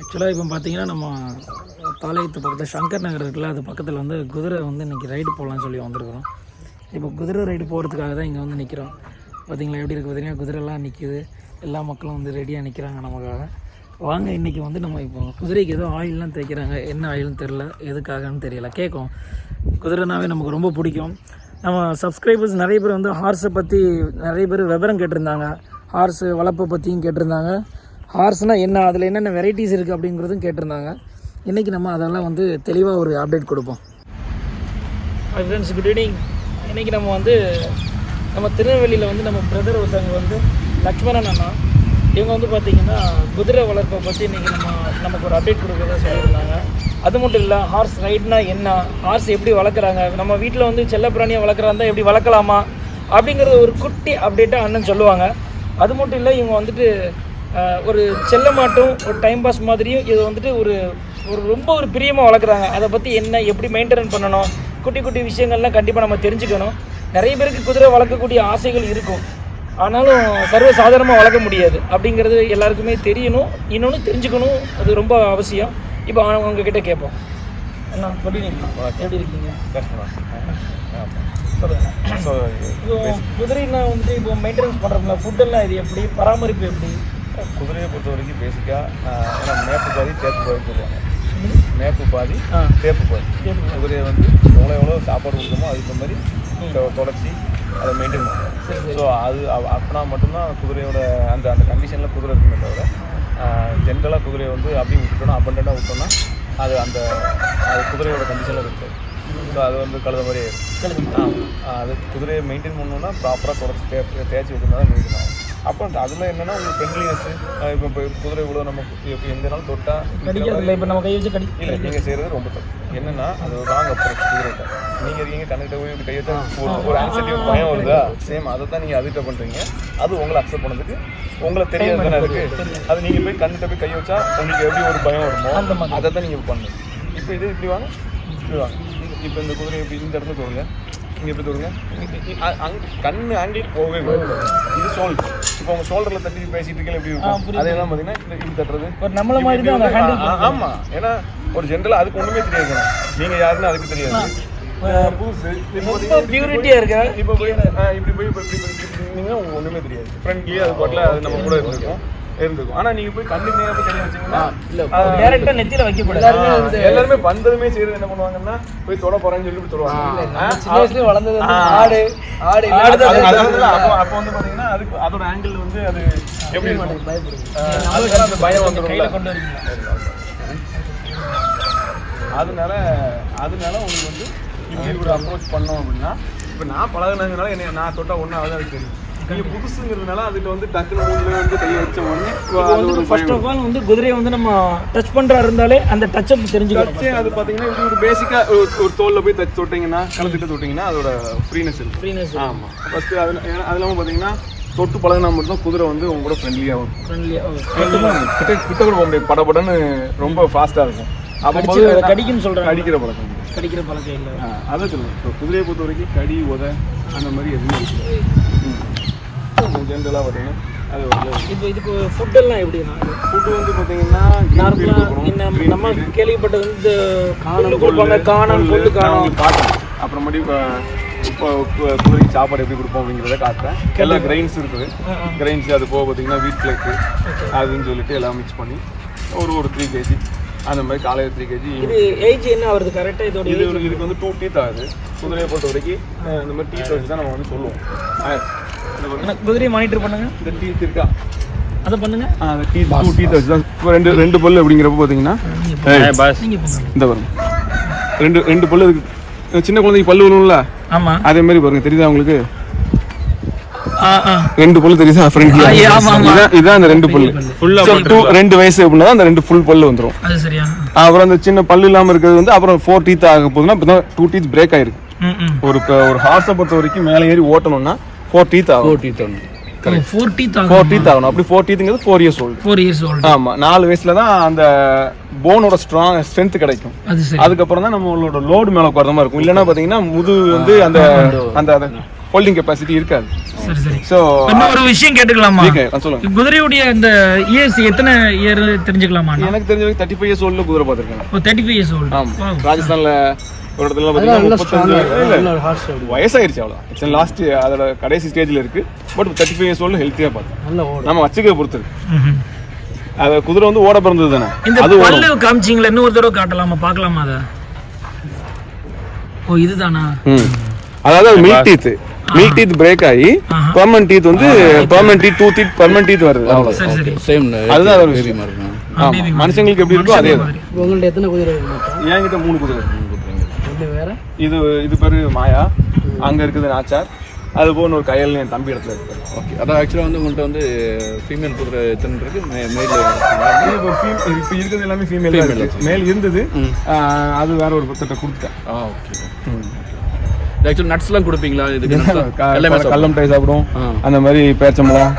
ஆக்சுவலாக இப்போ பார்த்தீங்கன்னா நம்ம பாளையத்து பக்கத்தில் சங்கர் நகர் இருக்குல்ல, அது பக்கத்தில் வந்து குதிரை வந்து இன்றைக்கி ரைடு போகலான்னு சொல்லி வந்திருக்கிறோம். இப்போ குதிரை ரைடு போகிறதுக்காக தான் இங்கே வந்து நிற்கிறோம். பார்த்தீங்களா எப்படி இருக்குது? பார்த்தீங்கன்னா குதிரைலாம் நிற்கிது, எல்லா மக்களும் வந்து ரெடியாக நிற்கிறாங்க நமக்காக. வாங்க இன்றைக்கி வந்து நம்ம இப்போ குதிரைக்கு ஏதோ ஆயிலெலாம் தேய்க்கிறாங்க, என்ன ஆயில்னு தெரில, எதுக்காகன்னு தெரியல. கேட்கும் குதிரைனாவே நமக்கு ரொம்ப பிடிக்கும். நம்ம சப்ஸ்கிரைபர்ஸ் நிறைய பேர் வந்து ஹார்ஸை பற்றி நிறைய பேர் விவரம் கேட்டிருந்தாங்க, ஹார்ஸு வளர்ப்பை பற்றியும் கேட்டிருந்தாங்க, ஹார்ஸ்னால் என்ன, அதில் என்னென்ன வெரைட்டிஸ் இருக்குது அப்படிங்கிறதும் கேட்டிருந்தாங்க. இன்றைக்கி நம்ம அதெல்லாம் வந்து தெளிவாக ஒரு அப்டேட் கொடுப்போம். Hi friends, good evening. இன்றைக்கி நம்ம வந்து நம்ம திருநெல்வேலியில் வந்து நம்ம பிரதர் ஒருத்தவங்க வந்து லக்ஷ்மணன் அண்ணா, இவங்க வந்து பார்த்திங்கன்னா குதிரை வளர்ப்பை பற்றி இன்றைக்கி நமக்கு ஒரு அப்டேட் கொடுக்குறதா சொல்லியிருந்தாங்க. அது மட்டும் இல்லை, ஹார்ஸ் ரைட்னா என்ன, ஹார்ஸ் எப்படி வளர்க்குறாங்க, நம்ம வீட்டில் வந்து செல்லப்பிராணியை வளர்க்குறாந்தா எப்படி வளர்க்கலாமா அப்படிங்கிறது ஒரு குட்டி அப்டேட்டாக அண்ணன் சொல்லுவாங்க. அது மட்டும் இல்லை, இவங்க வந்துட்டு ஒரு செல்ல மாட்டும் ஒரு டைம் பாஸ் மாதிரியும் இது வந்துட்டு ஒரு ரொம்ப ஒரு பிரியமாக வளர்க்குறாங்க. அதை பற்றி என்ன, எப்படி மெயின்டைன் பண்ணணும், குட்டி குட்டி விஷயங்கள்லாம் கண்டிப்பாக நம்ம தெரிஞ்சுக்கணும். நிறைய பேருக்கு குதிரை வளர்க்கக்கூடிய ஆசைகள் இருக்கும், ஆனாலும் சர்வசாதாரணமாக வளர்க்க முடியாது அப்படிங்கிறது எல்லாருக்குமே தெரியணும். இன்னொன்று தெரிஞ்சுக்கணும், அது ரொம்ப அவசியம். இப்போ உங்ககிட்ட கேட்போம். அண்ணா எப்படி இருக்கீங்க? சொல்லுங்கள். குதிரைனா வந்துட்டு இப்போ மெயின்டெனன்ஸ் பண்ணுறோம்ல, ஃபுட்டெல்லாம் இது எப்படி, பராமரிப்பு எப்படி? குதிரையை பொறுத்த வரைக்கும் பேசிக்காக மேப்பு பாதி தேப்பு பாதி சொல்லுவாங்க. மேப்பு பாதி தேப்பு பாதி. குதிரையை வந்து எவ்வளோ சாப்பாடு கொடுக்கணுமோ அதுக்கு மாதிரி தொடச்சி அதை மெயின்டைன் பண்ணுவோம். ஸோ அது அப்படின்னா மட்டும்தான் குதிரையோட அந்த கண்டிஷனில் குதிரை இருக்குமே தவிர ஜென்ரலாக குதிரையை வந்து அப்படி விட்டுட்டோம்னா அபண்டண்டாக விட்டோம்னா அது குதிரையோட கண்டிஷனில் இருக்குது. ஸோ அது வந்து கழுத மாதிரி அது குதிரையை மெயின்டைன் பண்ணணுன்னா ப்ராப்பராக தொடச்சி தேய்ச்சி விட்டுனா தான் மெயின்டைன் ஆகும். அப்புறம் அதில் என்னென்னா உங்களுக்கு ஃப்ரெண்ட்லினஸ்ஸு, இப்போ குதிரை இவ்வளோ நம்ம எந்த நாளும் தொட்டால் கடிக்கிறதில்ல. இப்போ நம்ம கை வச்சு இல்லை, நீங்கள் செய்கிறது ரொம்ப தப்பு. என்னென்னா அது ஒரு ராங் அப்ரோச். குதிரைகிட்ட நீங்கள் இருக்கீங்க, கண்ணுகிட்ட போய் இப்படி கை வச்சா ஒரு ஆன்சைட்டி பயம் வருதா, சேம் அதை தான் நீங்கள் அதுகிட்ட பண்ணுறீங்க. அது உங்களை அக்செப்ட் பண்ணதுக்கு உங்களுக்கு தெரியாது தானே இருக்குது. அது நீங்கள் போய் கண்ணுகிட்ட போய் கை வச்சா உங்களுக்கு எப்படி ஒரு பயம் வருமோ அதை தான் நீங்கள் பண்ணணும். இப்போ இது இப்படி வாங்க, இப்படி வாங்க. இப்போ இந்த குதிரை இப்படி இந்த இடத்துல தோணுங்க, இங்கே எப்படி தோணுங்க, அங்கே கண்ணு ஆங்கிள் போகவே போகுது. இது ஷோல்டர். இப்போ உங்கள் ஷோல்டரில் தட்டி பேசிட்டு இருக்கீங்க எப்படி இருக்கும், அதே தான் பார்த்தீங்கன்னா இப்படி தட்டுறது நம்மள மாதிரி தான். ஆமாம், ஏன்னா ஒரு ஜென்ரலாக அதுக்கு ஒன்றுமே தெரியாது. நீங்கள் யாருன்னு அதுக்கு தெரியாது. புதுசு இப்போ பியூரிட்டியாக இருக்கா. இப்போ போய் இப்படி போய் இப்படி இருந்தீங்கன்னா உங்களுக்கு ஒன்றுமே தெரியாது. ஃப்ரெண்ட்லி அது பாட்டில் அது நம்ம கூட இருந்திருக்கும். ஆனால் நீங்கள் போய் கண்ணுக்கு நேரம் போய் கை வச்சிங்கன்னா டேரெக்டாக நெத்தியில் வைக்கக்கூடாது. எல்லாருமே வந்ததுமே செய்யறது என்ன பண்ணுவாங்கன்னா போய் தொட போறேன்னு சொல்லி தொடுவாங்க. வளர்ந்தது ஆடு ஆடு அப்போ வந்து பார்த்தீங்கன்னா அதுக்கு அதோட ஆங்கிள் வந்து அது எப்படி அந்த பயம் வந்து கையில் கொண்டு வரீங்க. அதனால உங்களுக்கு வந்து இப்படி ஒரு அப்ரோச் பண்ணோம் அப்படின்னா, இப்போ நான் பழகினதுனால என்ன நான் தொட்டா ஒன்றா அது தெரியும். நீங்கள் புதுசுங்கிறதுனால அதுக்கு வந்து டக்குனு மூஞ்சில் வந்து கையை வச்ச உடனே ஃபர்ஸ்ட் ஆஃப் ஆல் வந்து குதிரையை வந்து நம்ம டச் பண்ணுறா இருந்தாலே அந்த டச்சப் தெரிஞ்சுக்கிட்டு அது பார்த்தீங்கன்னா இப்படி ஒரு பேசிக்காக ஒரு தோலில் போய் தொட்டிங்கன்னா, கலந்துட்டு தொட்டிங்கன்னா அதோட ஃப்ரீனஸ் இருக்குது. ஃப்ரீனஸ். ஆமாம். ஃபஸ்ட்டு அது இல்லாமல் பார்த்தீங்கன்னா தொட்டு பழகினா மட்டும் குதிரை வந்து உங்க கூட ஃப்ரெண்ட்லியாகும். கிட்ட கூட போக முடியாது, படப்படன்னு ரொம்ப ஃபாஸ்ட்டாக இருக்கும். அப்போ கடிக்குன்னு சொல்கிறாங்க. கடிக்கிற பழக்கம் இல்லை. அதை சொல்லுங்கள். குதிரையை பொறுத்த வரைக்கும் கடி உத அந்த மாதிரி எதுவுமே இருக்குது. ஜென்ரலாக பார்த்தீங்கன்னா அது வந்து இப்போ இதுக்கு ஃபுட்டெல்லாம் எப்படின்னா, ஃபுட்டு வந்து பார்த்தீங்கன்னா நார்மலாக நம்ம கேள்விப்பட்டது வந்து காணம் கொடுப்பாங்க, காணம் கொண்டு காணும் காட்டும். அப்புறமேட்டு இப்போ குதிரைக்கு சாப்பாடு எப்படி கொடுப்போம் அப்படிங்கிறத காட்டுறேன். எல்லா கிரெயின்ஸ் இருக்குது. கிரெயின்ஸ் அது போக பார்த்தீங்கன்னா வீட் ஃப்ளேக்கு அதுன்னு சொல்லிட்டு எல்லாம் மிக்ஸ் பண்ணி ஒரு 3 kg அந்த மாதிரி காலையில் 3 kg. இது ஏஜ் என்ன வருது கரெக்டாக? இதோட இதுக்கு வந்து 2 teeth ஆகுது. குதிரையை பொறுத்த வரைக்கும் இந்த மாதிரி டீத் வச்சு தான் நம்ம வந்து சொல்லுவோம். குதிரையை மானிட்டர் பண்ணுங்க. இந்த டீத் இருக்கா அதை பண்ணுங்க. அந்த டீத் 2 teeth வச்சு தான். இப்போ ரெண்டு பல்லு அப்படிங்கிறப்ப பார்த்தீங்கன்னா இந்த வரும் ரெண்டு பல்லு இருக்கு. சின்ன குழந்தைக்கு பல்லு விழும்ல, ஆமாம், அதே மாதிரி பாருங்க. தெரியுதா உங்களுக்கு? 2 பல்லு தெரியுதா? ஃப்ரெண்ட்லியா இதான் அந்த 2 பல்லு. 2 வயசு அப்படின்னா அந்த 2 ஃபுல் பல்லு வந்துடும். அப்புறம் அந்த சின்ன பல்லு இல்லாமல் இருக்கிறது வந்து அப்புறம் 4 teeth ஆக போகுதுன்னா இப்போ 2 teeth பிரேக் ஆயிருக்கு. ஒரு ஹார்ஸை பொறுத்த வரைக்கும் மேலே ஏறி ஓட்டணும்னா 4 teeth ஆகும். 4 teeth ஆகணும். அப்படி 4 teethங்கிறது 4 years old. ஆமா, 4 வயசுல தான் அந்த போனோட ஸ்ட்ரென்த் கிடைக்கும். அதுக்கப்புறம் தான் நம்மளோட லோடு மேல குறதமா இருக்கும். இல்லைன்னா பாத்தீங்கன்னா முது வந்து அந்த ஹோல்டிங் கெப்பாசிட்டி இருக்காது. சரி சரி. ஸோ இன்னும் ஒரு விஷயம் கேட்டுக்கலாமா? சொல்லுங்க. குதிரையுடைய இந்த இயர்ஸ் எத்தனை இயர் தெரிஞ்சுக்கலாமா? எனக்கு தெரிஞ்ச 35 years old குதிரை பார்த்துருக்கேன். 35 years old. ஆமா, ராஜஸ்தான்ல ஒரு இடத்துல வயசாயிருச்சு அவ்வளோ. இட்ஸ் லாஸ்ட் அதோட கடைசி ஸ்டேஜ்ல இருக்கு. பட் 35 years old ஹெல்த்தியா பார்த்தேன். நம்ம வச்சுக்க பொறுத்து இருக்கு. அது குதிரை வந்து ஓட பிறந்தது தானே. அது பல்லு காமிச்சிங்களா? இன்னும் ஒரு தடவை காட்டலாமா, பார்க்கலாமா அதை? ஓ இதுதானா? அதாவது மில்க் டீத் பிரேக் ஆகி பெர்மனன்ட் டீத் வந்து permanent teeth, two teeth, permanent teeth வருது. அவ்வளவு சரி சரி. சேம் அதுதான் ஒரு விஷயம். ஆமா, மனுஷங்களுக்கு எப்படி இருக்கோ அதே தான். உங்கள்ட்ட எத்தனை குதிரை இருக்கு? என்கிட்ட 3 குதிரை. வேற இது பேரு மாயா, அங்க இருக்குது நாச்சார், அது போன ஒரு கையல் என் தம்பி இடத்துல இருக்கு. ஓகே. அதான் ஆக்சுவலாக வந்து உங்கள்கிட்ட வந்து ஃபீமேல் குதிரை எத்தனை இருக்கு? மேல் இப்போ இருக்கிறது எல்லாமே ஃபீமேல். மேல் இருந்தது, அது வேற ஒரு புத்தகத்தை கொடுத்துட்டேன். ஓகே. ஆக்சுவலி நட்ஸ்லாம் கொடுப்பீங்களா? இதுக்கு எல்லாமே கல்லம் டை சாப்பிடும், அந்த மாதிரி பேச்சம்பழம்,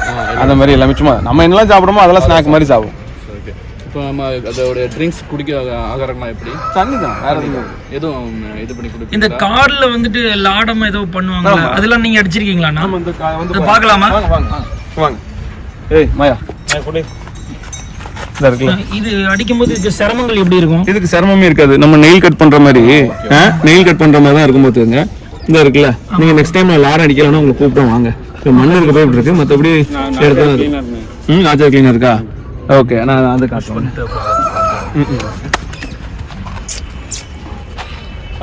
அந்த மாதிரி எல்லாமே சும்மா நம்ம என்னெல்லாம் சாப்பிடுமோ அதெல்லாம் ஸ்நாக் மாதிரி சாப்பிடும். ஓகே. இப்போ நம்ம அதோட ட்ரிங்க்ஸ் குடிக்க ஆகாரம்லாம் எப்படி? தண்ணி தான், வேற எதுவும் இது பண்ணி கொடுப்பீங்க? இந்த கார்ல வந்துட்டு லாடம் ஏதோ பண்ணுவாங்க, அதெல்லாம் நீங்க அடிச்சிருக்கீங்களா? நாம இந்த வந்து பார்க்கலாமா? வாங்க. ஏய் மாயா, குடி. இது அடிக்கும்போது இதுக்கு சிரமங்கள் எப்படி இருக்கும்? இதுக்கு சிரமமே இருக்காது. நம்ம நெயில் கட் பண்ற மாதிரி தான் இருக்கும் போதுங்க. இந்த இருக்குல்ல, நீங்க நெக்ஸ்ட் டைம் லாரம் அடிக்கலன்னா உங்களுக்கு கூப்பிட்டு வாங்க. மண்ணு இருக்க போய் இருக்கு, மற்றபடி ஆச்சா கிளீனர் இருக்கா? ஓகே, நான் அந்த காட்டுறேன்.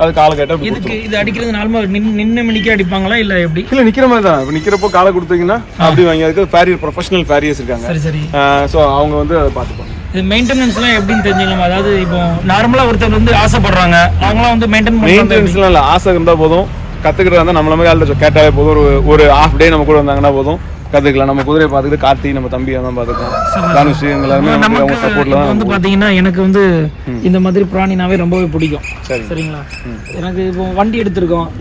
அது காலை கேட்டா இதுக்கு இது அடிக்கிறது நார்மலா நின்ன மணிக்கு அடிப்பாங்களா இல்ல எப்படி? இல்ல நிக்கிற மாதிரி தான். இப்ப நிக்கிறப்போ காலை கொடுத்தீங்கன்னா அப்படி வாங்கி. அதுக்கு ஃபேரியர், ப்ரொஃபஷனல் ஃபேரியர்ஸ் இருக்காங்க. சரி சரி. சோ அவங்க வந்து அதை பார்த்துப்பாங்க. இது மெயின்டெனன்ஸ்லாம் எப்படின்னு தெரிஞ்சுக்கலாம். அதாவது இப்போ நார்மலா ஒருத்தர் வந்து ஆசைப்படுறாங்க, அவங்களாம் வந்து மெயின்டெனன்ஸ்லாம் இல்லை, ஆசை இருந்தால் போதும். கற்றுக்கிட்டு இருந்தால் நம்மள மாதிரி ஆள்கிட்ட கேட்டாலே போதும். ஒரு ஹாஃப் டே நம்ம கூட வந்தாங்கன்னா போதும், கற்றுக்கலாம். நம்ம குதிரையை பார்த்துக்கிட்டு கார்த்தி நம்ம தம்பி தான் பார்த்துக்கலாம். தானுஷ் எல்லாருமே அவங்க சப்போர்ட்ல தான் வந்து பார்த்தீங்கன்னா எனக்கு வந்து இந்த மாதிரி பிராணினாவே ரொம்பவே பிடிக்கும். சரிங்களா? எனக்கு இப்போ வண்டி எடுத்திருக்கோம்,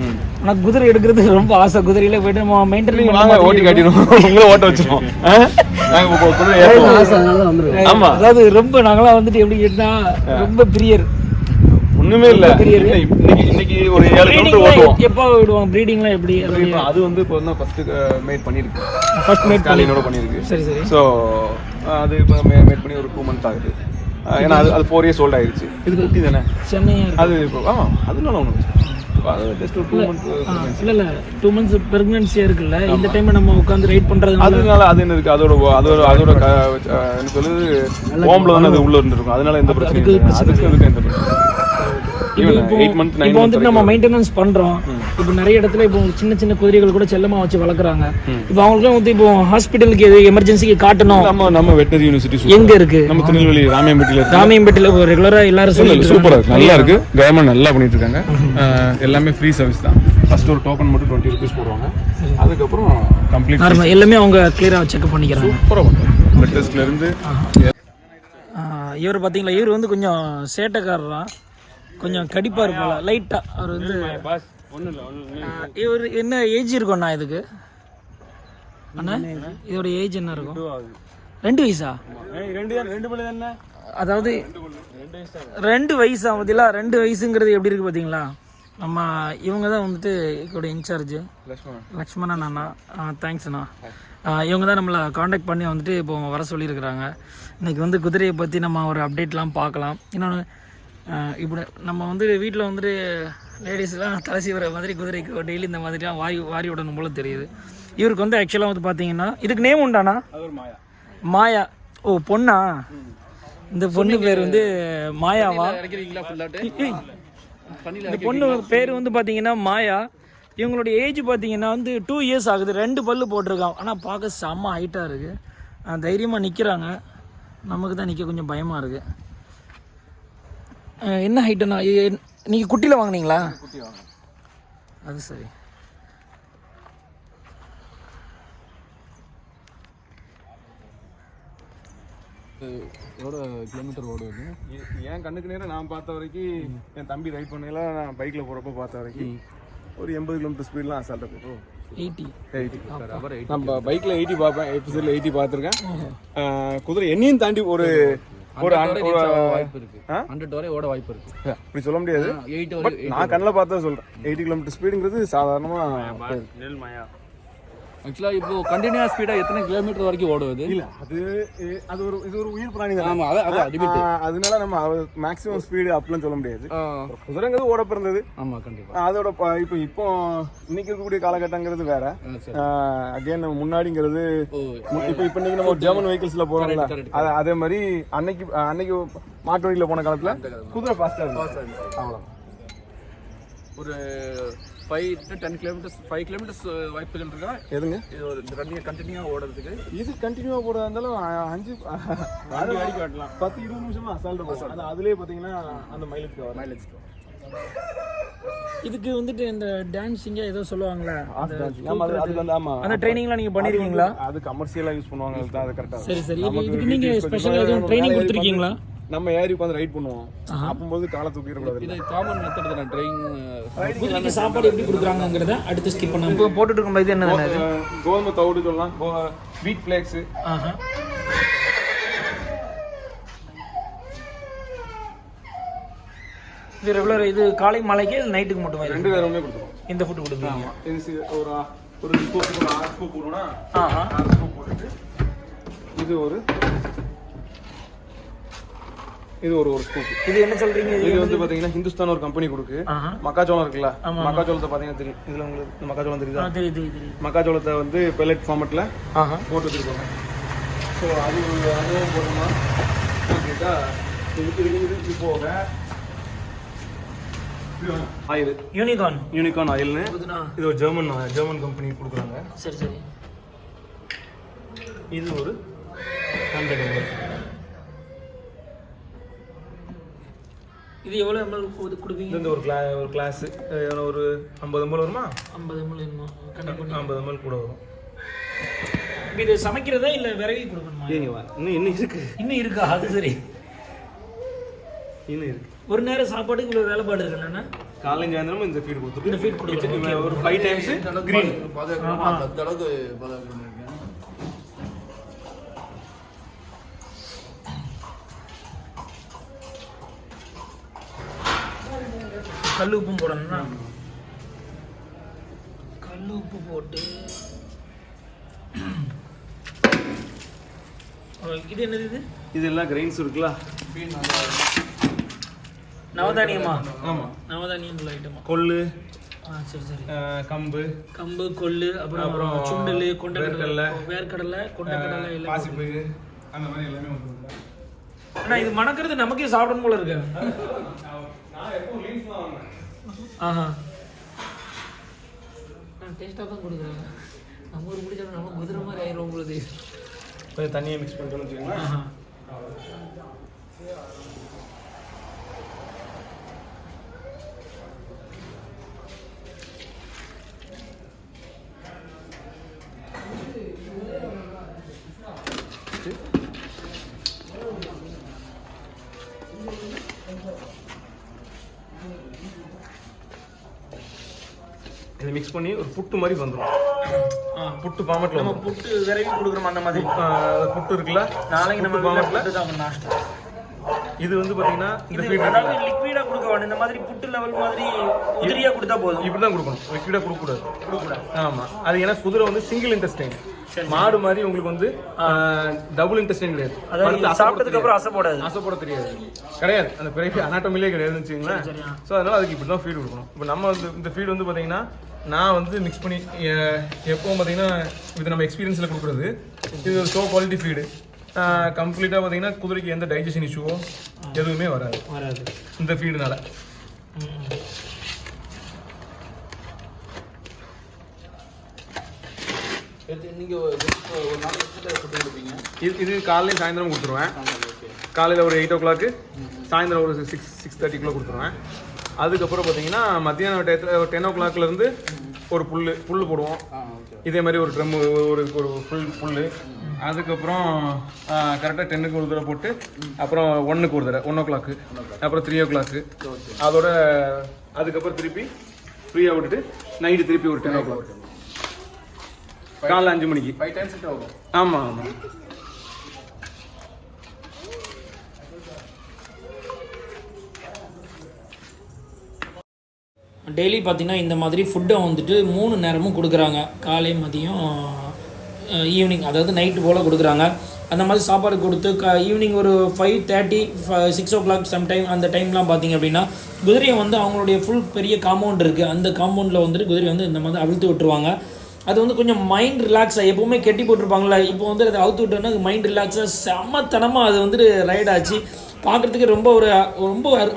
ஆனால் குதிரை எடுக்கிறது ரொம்ப ஆசை. குதிரையில போயிட்டு நம்ம மெயின்டெனன்ஸ் வாங்க, ஓட்டி காட்டிடுவோம், உங்களை ஓட்ட வச்சிருவோம். ஆமா, அதாவது ரொம்ப நாங்களாம் வந்துட்டு எப்படி கேட்டா ரொம்ப பிரியர். ஒண்ணுமே இல்ல. இன்னைக்கு ஒரு 7 கிலோமீட்டர் ஓட்டுவோம். எப்போ விடுவோம்? ப்ரீடிங்லாம் எப்படி? அது வந்து இப்போ தான் ஃபர்ஸ்ட் மேட் பண்ணிருக்கு. ஃபர்ஸ்ட் மேட் காலினோட பண்ணிருக்கு. சரி சரி. ஸோ அது இப்போ மேட் பண்ணி ஒரு 2 months ஆகுது. ஏன்னா அது 4 years old ஆயிடுச்சு. இது குட்டி தானே, சென்னையா அது இப்போ அதனால ஒன்று ஜஸ்ட் ஒரு 2 months. இல்ல 2 months பிரெக்னன்சியா இருக்குல்ல, இந்த டைம் நம்ம உட்காந்து ரைட் பண்றது அதனால அது என்ன இருக்கு, அதோட என்ன சொல்லுது, ஹோம்ல தானே அது உள்ள இருந்திருக்கும். அதனால எந்த பிரச்சனையும் இல்லை. அதுக்கு எந்த பிரச்சனையும். இப்போ வந்துட்டு நம்ம மெயின்டெனன்ஸ் பண்றோம். இப்போ நிறைய இடத்துல இப்போ சின்ன சின்ன குதிரைகள் கூட செல்லமா வச்சு வளர்க்குறாங்க. இப்போ அவங்களுக்குலாம் வந்து இப்போ ஹாஸ்பிட்டலுக்கு எது எமர்ஜென்சிக்கு காட்டணும். நம்ம வெட்டரி யூனிவர்சிட்டி எங்க இருக்கு? நம்ம திருநெல்வேலி ராமியம்பேட்டில. ராமியம்பேட்டில ரெகுலரா எல்லாரும் சொல்லி சூப்பரா இருக்கு, நல்லா இருக்கு. கவர்மெண்ட் நல்லா பண்ணிட்டு இருக்காங்க. எல்லாமே ஃப்ரீ சர்வீஸ் தான். ஃபர்ஸ்ட் ஒரு டோக்கன் மட்டும் 20 rupees போடுவாங்க. அதுக்கப்புறம் கம்ப்ளீட் எல்லாமே அவங்க கிளியரா செக் பண்ணிக்கிறாங்க. சூப்பரா பண்ணுவாங்க. பிளட் டெஸ்ட்ல இருந்து. இவர் பாத்தீங்களா, இவர் வந்து கொஞ்சம் சேட்டைக்காரரா, கொஞ்சம் கடிப்பா இருப்பாங்க லைட்டா. அவர் வந்து இவர் என்ன ஏஜ் இருக்கும்ண்ணா இதுக்கு? அண்ணா இதோட ஏஜ் என்ன இருக்கும்? 2 வயசா? அதாவது 2 வயசா? பார்த்தீங்களா, 2 வயசுங்கிறது எப்படி இருக்கு பார்த்தீங்களா? நம்ம இவங்க தான் வந்துட்டு இதோட இன்சார்ஜ் லக்ஷ்மணன் அண்ணா. தேங்க்ஸ்ண்ணா. இவங்க தான் நம்மளை காண்டாக்ட் பண்ணி வந்துட்டு இப்போ வர சொல்லியிருக்கிறாங்க. இன்றைக்கி வந்து குதிரையை பற்றி நம்ம ஒரு அப்டேட்லாம் பார்க்கலாம். இன்னொன்று, இப்படி நம்ம வந்து வீட்டில் வந்துட்டு லேடிஸ்லாம் தலை சீவர மாதிரி குதிரைக்கு டெய்லி இந்த மாதிரிலாம் வாரி விடணும் போல தெரியுது. இவருக்கு வந்து ஆக்சுவலாக வந்து பார்த்தீங்கன்னா இதுக்கு நேம் உண்டானா? மாயா. ஓ பொண்ணா? இந்த பொண்ணு பேர் வந்து மாயாவா? இந்த பொண்ணு பேர் வந்து பார்த்தீங்கன்னா மாயா. இவங்களுடைய ஏஜ் பார்த்தீங்கன்னா வந்து 2 years ஆகுது. 2 பல்லு போட்டிருக்கான். ஆனால் பார்க்க செம்ம ஹைட்டாக இருக்குது. தைரியமாக நிற்கிறாங்க. நமக்கு தான் நிற்க கொஞ்சம் பயமாக இருக்குது. என்ன ஹைட்டுண்ணா? நீங்கள் குட்டியில் வாங்கினீங்களா? அது சரி. எவ்வளோ கிலோமீட்டர் ஓடுவது? என் கண்ணுக்கு நேரம் நான் பார்த்த வரைக்கும், என் தம்பி ரைட் பண்ணல, நான் பைக்கில் போகிறப்ப பார்த்த வரைக்கும் ஒரு 80 kilometer ஸ்பீட்லாம் அசால்ட்டாக போகும். 80 நம்ம பைக்கில் 80 பார்ப்பேன், எபிசோடில் 80 பார்த்துருக்கேன். குதிரை என்னையும் தாண்டி ஒரு ஒரு வாய்ப்பு இருக்கு 100 வரை ஓட வாய்ப்பு இருக்கு. அப்படி சொல்ல முடியாது. 8 பட் நான் கண்ணில் பார்த்தா சொல்கிறேன் 80 கிலோமீட்டர் ஸ்பீடுங்கிறது சாதாரணமாக. ஆக்சுவலாக இப்போ கண்டினியூஸ் ஸ்பீடாக எத்தனை கிலோமீட்டர் வரைக்கும் ஓடுவது? இல்லை இது ஒரு உயிர் பிராணி தான். ஆமாம், அதான் அதனால நம்ம மேக்ஸிமம் ஸ்பீடு அப்படிலாம் சொல்ல முடியாது. குதிரைங்கிறது ஓட பிறந்தது. ஆமாம், கண்டிப்பாக. அதோட இப்போ இன்னைக்கு இருக்கக்கூடிய காலகட்டங்கிறது வேற. அகைன் முன்னாடிங்கிறது இப்போ இன்னைக்கு நம்ம ஜெர்மன் வெஹிக்கிள்ஸ்ல போறோம்ல, அதே மாதிரி அன்னைக்கு மாட்டு வண்டியில போன காலத்துல குதிரை ஃபாஸ்டா இருந்துச்சு. அவ்வளோ ஒரு 5 to 10 கிலோமீட்டர்ஸ் 5 கிலோமீட்டர்ஸ் வாய்ப்புகள் இருக்கா? எதுங்க இது ஒரு கண்டினியூவாக ஓடுறதுக்கு? இது கண்டினியூவா போடுறதா இருந்தாலும் 5 வரைக்கும் காட்டலாம். 10-20 நிமிஷமா அசால்ட்டு போகும். அதுலேயே பார்த்தீங்கன்னா அந்த மைலேஜ் இதுக்கு வந்துட்டு இந்த டான்ஸிங்க ஏதோ சொல்லுவாங்களே, அந்த ட்ரைனிங்லாம் நீங்க பண்ணிருக்கீங்களா? அது கமர்ஷியலா யூஸ் பண்ணுவாங்க. அது கரெக்டா. சரி. இதுக்கு நீங்க ஸ்பெஷலா எதுவும் ட்ரைனிங் கொடுத்துருக்கீங்களா? நம்ம ஏறி உட்காந்து ரைட் பண்ணுவோம். அப்போது காலை தூக்கிடக்கூடாது. இது காமன் மெத்தட் தான். ட்ரைனிங் சாப்பாடு எப்படி கொடுக்குறாங்கங்கிறத அடுத்து ஸ்கிப் பண்ணாம இப்போ போட்டுட்டு இருக்கும்போது இது என்ன? கோதுமை தவிடு சொல்லலாம், வீட் ஃபிளேக்ஸ். இது ரெகுலர். இது காலை மாலைக்கு நைட்டுக்கு மட்டுமே? 2 நேரமே கொடுத்துருவோம். இந்த ஃபுட் கொடுத்துருவோம். இது ஒரு ஸ்கூப் 6 ஸ்கூப் போடுவோம்னா 6 ஸ்கூப் போட்டுட்டு இது ஒரு ஸ்கூப். இது என்ன சொல்றீங்க? இது வந்து பாத்தீங்கன்னா ஹிந்துஸ்தான் ஒரு கம்பெனி கொடுக்கு. மக்காச்சோளம் இருக்குல்ல, மக்காச்சோளத்தை பாத்தீங்கன்னா தெரியும். இதுல உங்களுக்கு மக்காச்சோளம் தெரியுதா? தெரியுது. மக்காச்சோளத்தை வந்து பெல்லட் ஃபார்மட்ல போட்டு வச்சிருக்கோம். ஸோ அதுவும் போட்டோம்னா கேட்டா இது போக ஆயில் யூனிகார்ன் ஆயில்னு இது ஒரு ஜெர்மன் கம்பெனி கொடுக்குறாங்க. சரி. இது ஒரு 100 ml. இது எவ்வளோ ml கொடுப்பீங்க? இந்த ஒரு கிளாஸ் ஒரு 50 ml வருமா? 50 ml வேணுமா? கண்டிப்பாக 50 ml கூட வரும். இது சமைக்கிறதா இல்லை விறகு கொடுக்கணுமா? இன்னும் இருக்கா? அது சரி, இன்னும் இருக்கு. ஒரு நேரம் சாப்பாடுக்கு இவ்வளோ வேலைப்பாடு இருக்கு. என்னன்னா காலையும் சாயந்தரமும் இந்த ஃபீட் கொடுத்துருக்கோம். இந்த ஃபீட் கொடுத்துருக்கோம் ஒரு 5 times green. கல் உப்பும் போடணும்னா கல் உப்பு போட்டு. இது என்னது? இது எல்லாம் கிரெயின்ஸ் இருக்குல்ல, நவதானியமா? ஆமா, நவதானியம் ஐட்டமா. கொள்ளு, சரி, கம்பு, கொள்ளு, அப்புறம் சுண்டல், கொண்டக்கடலை, வேர்க்கடலை, கொண்டக்கடலை, பாசிப்பயிறு, அந்த மாதிரி எல்லாமே வந்துருங்க. ஆனா இது மணக்கிறது நமக்கே சாப்பிடணும் போல இருக்கு. டேஸ்டாக தான் கொடுக்குறாங்க. நம்ம ஒரு பிடிச்சா நம்ம குதிரை மாதிரி ஆயிரும் உங்களுக்கு. கொஞ்சம் தண்ணியை மிக்ஸ் பண்ணிட்டோம்னு வச்சுக்கோங்களேன். இதை மிக்ஸ் பண்ணி ஒரு புட்டு மாதிரி வந்துடும். புட்டு ஃபார்மட்ல நம்ம புட்டு விரைவி கொடுக்குறோம். அந்த மாதிரி புட்டு இருக்குல்ல, நாளைக்கு நம்ம ஃபார்மட்ல இது வந்து பாத்தீங்கன்னா இந்த ஃபீட் அதாவது லிக்விடா கொடுக்க வேணும். இந்த மாதிரி புட்டு லெவல் மாதிரி உதிரியா கொடுத்தா போதும். இப்படி தான் கொடுக்கணும், லிக்விடா கொடுக்கக்கூடாது. ஆமா, அது ஏன்னா குதிரை வந்து சிங்கிள் இன்டெஸ்டைன். மாடு மாதிரி உங்களுக்கு வந்து டபுள் இன்டெஸ்டைன் கிடையாது. அதாவது சாப்பிட்டதுக்கு அப்புறம் அசைப்போட தெரியாது, கிடையாது. அந்த பிறகு அனாட்டமிலே கிடையாதுன்னு வச்சுக்கோங்களேன். ஸோ அதனால அதுக்கு இப்படி தான் ஃபீட் கொடுக்கணும். இப்போ நம்ம வந்து இந்த ஃபீட் வந்து பார்த்தீங்கன்னா நான் வந்து மிக்ஸ் பண்ணி எப்பவும் பார்த்தீங்கன்னா இது நம்ம எக்ஸ்பீரியன்ஸில் கொடுக்குறது. இது ஒரு ஷோ குவாலிட்டி ஃபீடு. கம்ப்ளீட்டாக பார்த்தீங்கன்னா குதிரைக்கு எந்த டைஜஷன் இஷ்யூவோ எதுவுமே வராது இந்த ஃபீடுனால. இது காலையில சாயந்தரம் கொடுத்துருவேன். காலையில் ஒரு 8 o'clock, சாயந்தரம் ஒரு 6:30 கொடுத்துருவேன். அதுக்கப்புறம் பார்த்தீங்கன்னா மத்தியானம் 10 o'clockலேருந்து ஒரு புல் போடுவோம். இதே மாதிரி ஒரு ட்ரம் ஒரு ஃபுல் புல். அதுக்கப்புறம் கரெக்டாக 10க்கு ஒரு தடவை போட்டு அப்புறம் 1க்கு ஒரு தடவை 1 o'clock, அப்புறம் 3 o'clock. அதோட அதுக்கப்புறம் திருப்பி ஃப்ரீயாக விட்டுட்டு நைட்டு திருப்பி ஒரு 10 o'clock, காலைல 5 மணிக்கு. 5 times ஆகும். ஆமாம். டெய்லி பார்த்திங்கன்னா இந்த மாதிரி ஃபுட்டை வந்துட்டு 3 நேரமும் கொடுக்குறாங்க. காலை மதியம் ஈவினிங், அதாவது நைட்டு போல் கொடுக்குறாங்க. அந்த மாதிரி சாப்பாடு கொடுத்து ஈவினிங் ஒரு 5:30 6 o'clock சம்டைம் அந்த டைம்லாம் பார்த்திங்க அப்படின்னா குதிரையை வந்து அவங்களுடைய ஃபுல் பெரிய காம்பவுண்ட் இருக்குது. அந்த காம்பவுண்டில் வந்துட்டு குதிரையை வந்து இந்த மாதிரி அவிழ்த்து விட்டுருவாங்க. அது வந்து கொஞ்சம் மைண்ட் ரிலாக்ஸாக, எப்போவுமே கெட்டி போட்டிருப்பாங்களா, இப்போ வந்து அதை அவுத்து விட்டோன்னா மைண்ட் ரிலாக்ஸாக செம்மத்தனமாக அது வந்துட்டு ரைட் ஆச்சு. பார்க்குறதுக்கு ரொம்ப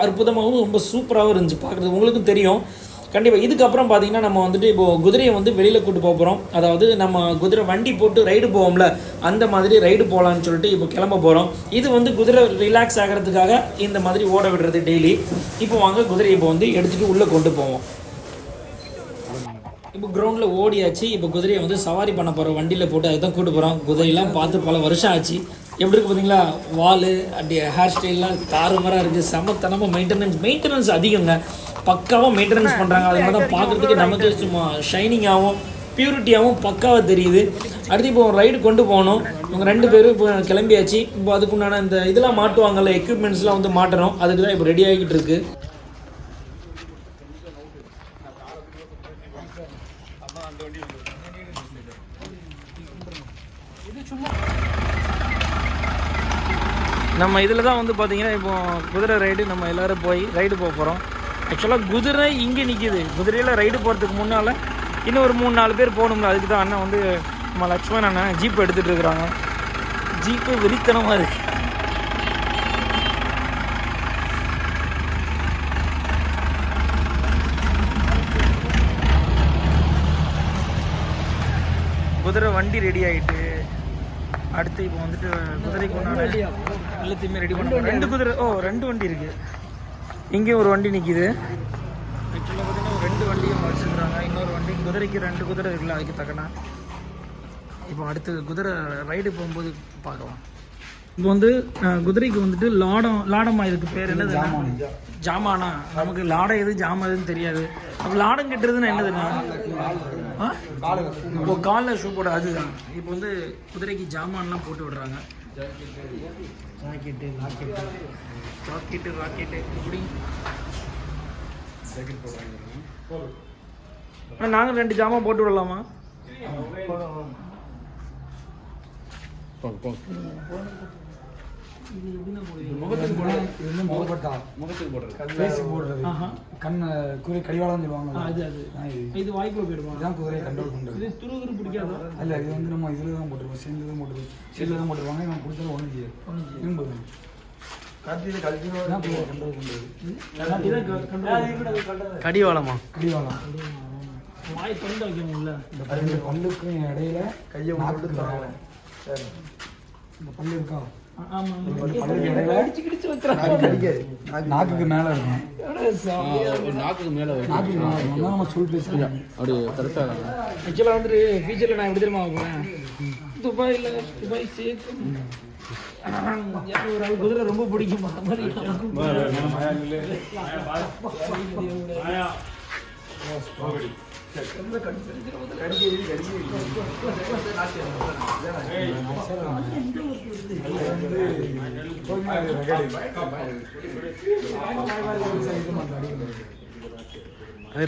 அற்புதமாகவும் ரொம்ப சூப்பராகவும் இருந்துச்சு பார்க்குறதுக்கு. உங்களுக்கும் தெரியும் கண்டிப்பாக. இதுக்கப்புறம் பார்த்திங்கன்னா நம்ம வந்துட்டு இப்போது குதிரையை வந்து வெளியில் கூட்டு போகிறோம். அதாவது நம்ம குதிரை வண்டி போட்டு ரைடு போவோம்ல, அந்த மாதிரி ரைடு போகலான்னு சொல்லிட்டு இப்போ கிளம்ப போகிறோம். இது வந்து குதிரை ரிலாக்ஸ் ஆகிறதுக்காக இந்த மாதிரி ஓட விடுறது டெய்லி. இப்போ வாங்க குதிரையை இப்போ வந்து எடுத்துகிட்டு உள்ளே கொண்டு போவோம். இப்போ கிரவுண்டில் ஓடியாச்சு. இப்போ குதிரையை வந்து சவாரி பண்ண போகிறோம், வண்டியில் போட்டு அதை தான் கூட்டு போகிறோம். குதிரையெல்லாம் பார்த்து பல வருஷம் ஆச்சு. எப்படி இருக்குது பார்த்தீங்களா, வால் அப்படியே ஹேர் ஸ்டைல்லாம் தாறுமாறாக இருக்குது. செமத்தனமாக மெயின்டெனன்ஸ் அதிகங்க. பக்காவாக மெயின்டெனன்ஸ் பண்ணுறாங்க. அதனால தான் பார்க்குறதுக்கு நமக்கு சும்மா ஷைனிங்காகவும் பியூரிட்டியாகவும் பக்காவாக தெரியுது. அடுத்து இப்போ ரைடு கொண்டு போகணும். இவங்க 2 பேரும் இப்போ கிளம்பியாச்சு. இப்போ அதுக்குண்டான இந்த இதெல்லாம் மாட்டுவாங்கள்ல, எக்யூப்மெண்ட்ஸ்லாம் வந்து மாட்டணும். அதுக்கு தான் இப்போ ரெடி ஆகிக்கிட்டு இருக்குது. நம்ம இதில் தான் வந்து பார்த்திங்கன்னா இப்போ குதிரை ரைடு நம்ம எல்லோரும் போய் ரைடு போக போகிறோம். ஆக்சுவலாக குதிரை இங்கே நிற்கிது. குதிரையில் ரைடு போகிறதுக்கு முன்னால் இன்னும் ஒரு 3-4 பேர் போகணும்ல. அதுக்கு தான் அண்ணன் வந்து நம்ம லக்ஷ்மண் அண்ணன் ஜீப் எடுத்துகிட்டு இருக்கிறாங்க. ஜீப்பு வெறித்தனமாக இருக்குது. குதிரை வண்டி ரெடி ஆகிட்டு அடுத்து இப்போ வந்துட்டு குதிரைக்கு ஒன்றான எல்லாத்தையுமே ரெடி பண்ண 2 குதிரை 2 வண்டி இருக்குது. இங்கேயும் ஒரு வண்டி நிற்கிது. ஆக்சுவலாக பார்த்தீங்கன்னா 2 வண்டியும் வச்சுருக்குறாங்க. இன்னொரு வண்டி குதிரைக்கு 2 குதிரை இருக்குல்ல, அதுக்கு தக்கன இப்போ அடுத்து குதிரை ரைடு போகும்போது பார்க்கலாம். இப்போ வந்து குதிரைக்கு வந்துட்டு லாடமா, இதுக்கு பேர் என்னது, ஜாமானா. நமக்கு லாடம் எது ஜாமான் எதுன்னு தெரியாது. அப்போ லாடம் கட்டுறதுன்னு என்னதுண்ணா? இப்போ காலில் ஷூ போட அதுதான். இப்போ வந்து குதிரைக்கு ஜாமான்லாம் போட்டு விடுறாங்க. ராக்கெட்டு இப்படி நாங்கள் 2 ஜாமான் போட்டு விடலாமா? இது வாய்ப்பு போயிடுவாங்க. குதிரையை கண்ட்ரோல் பண்ணுறது துரு பிடிக்காது. இல்லை, இது வந்து நம்ம இதில் தான் போட்டுருவோம். சேர்ந்து தான் போட்டுருவோம். செல்லில் தான் போட்டுருவாங்க. நம்ம பிடிச்சது ஒன்றும் செய்யாது. இரும்பு கடிவாளமா? கடிவாளம் வாய் பண்டு வைக்கணும்ல. இந்த பல்லுக்கும் இடையில கையை போட்டு தராங்க. இந்த பல்லு இருக்கா? நாக்குக்கு மேல இருக்கும். நாக்குக்கு மேல நம்ம சொல் பேசுறோம். அப்படியே கரெக்டா. ஆக்சுவலா வந்துட்டு ஃபியூச்சர்ல நான் எப்படி தெரியுமா போறேன், துபாயில துபாய் சேர்த்து ஒரு ஆள் குதிரை ரொம்ப பிடிக்கும்.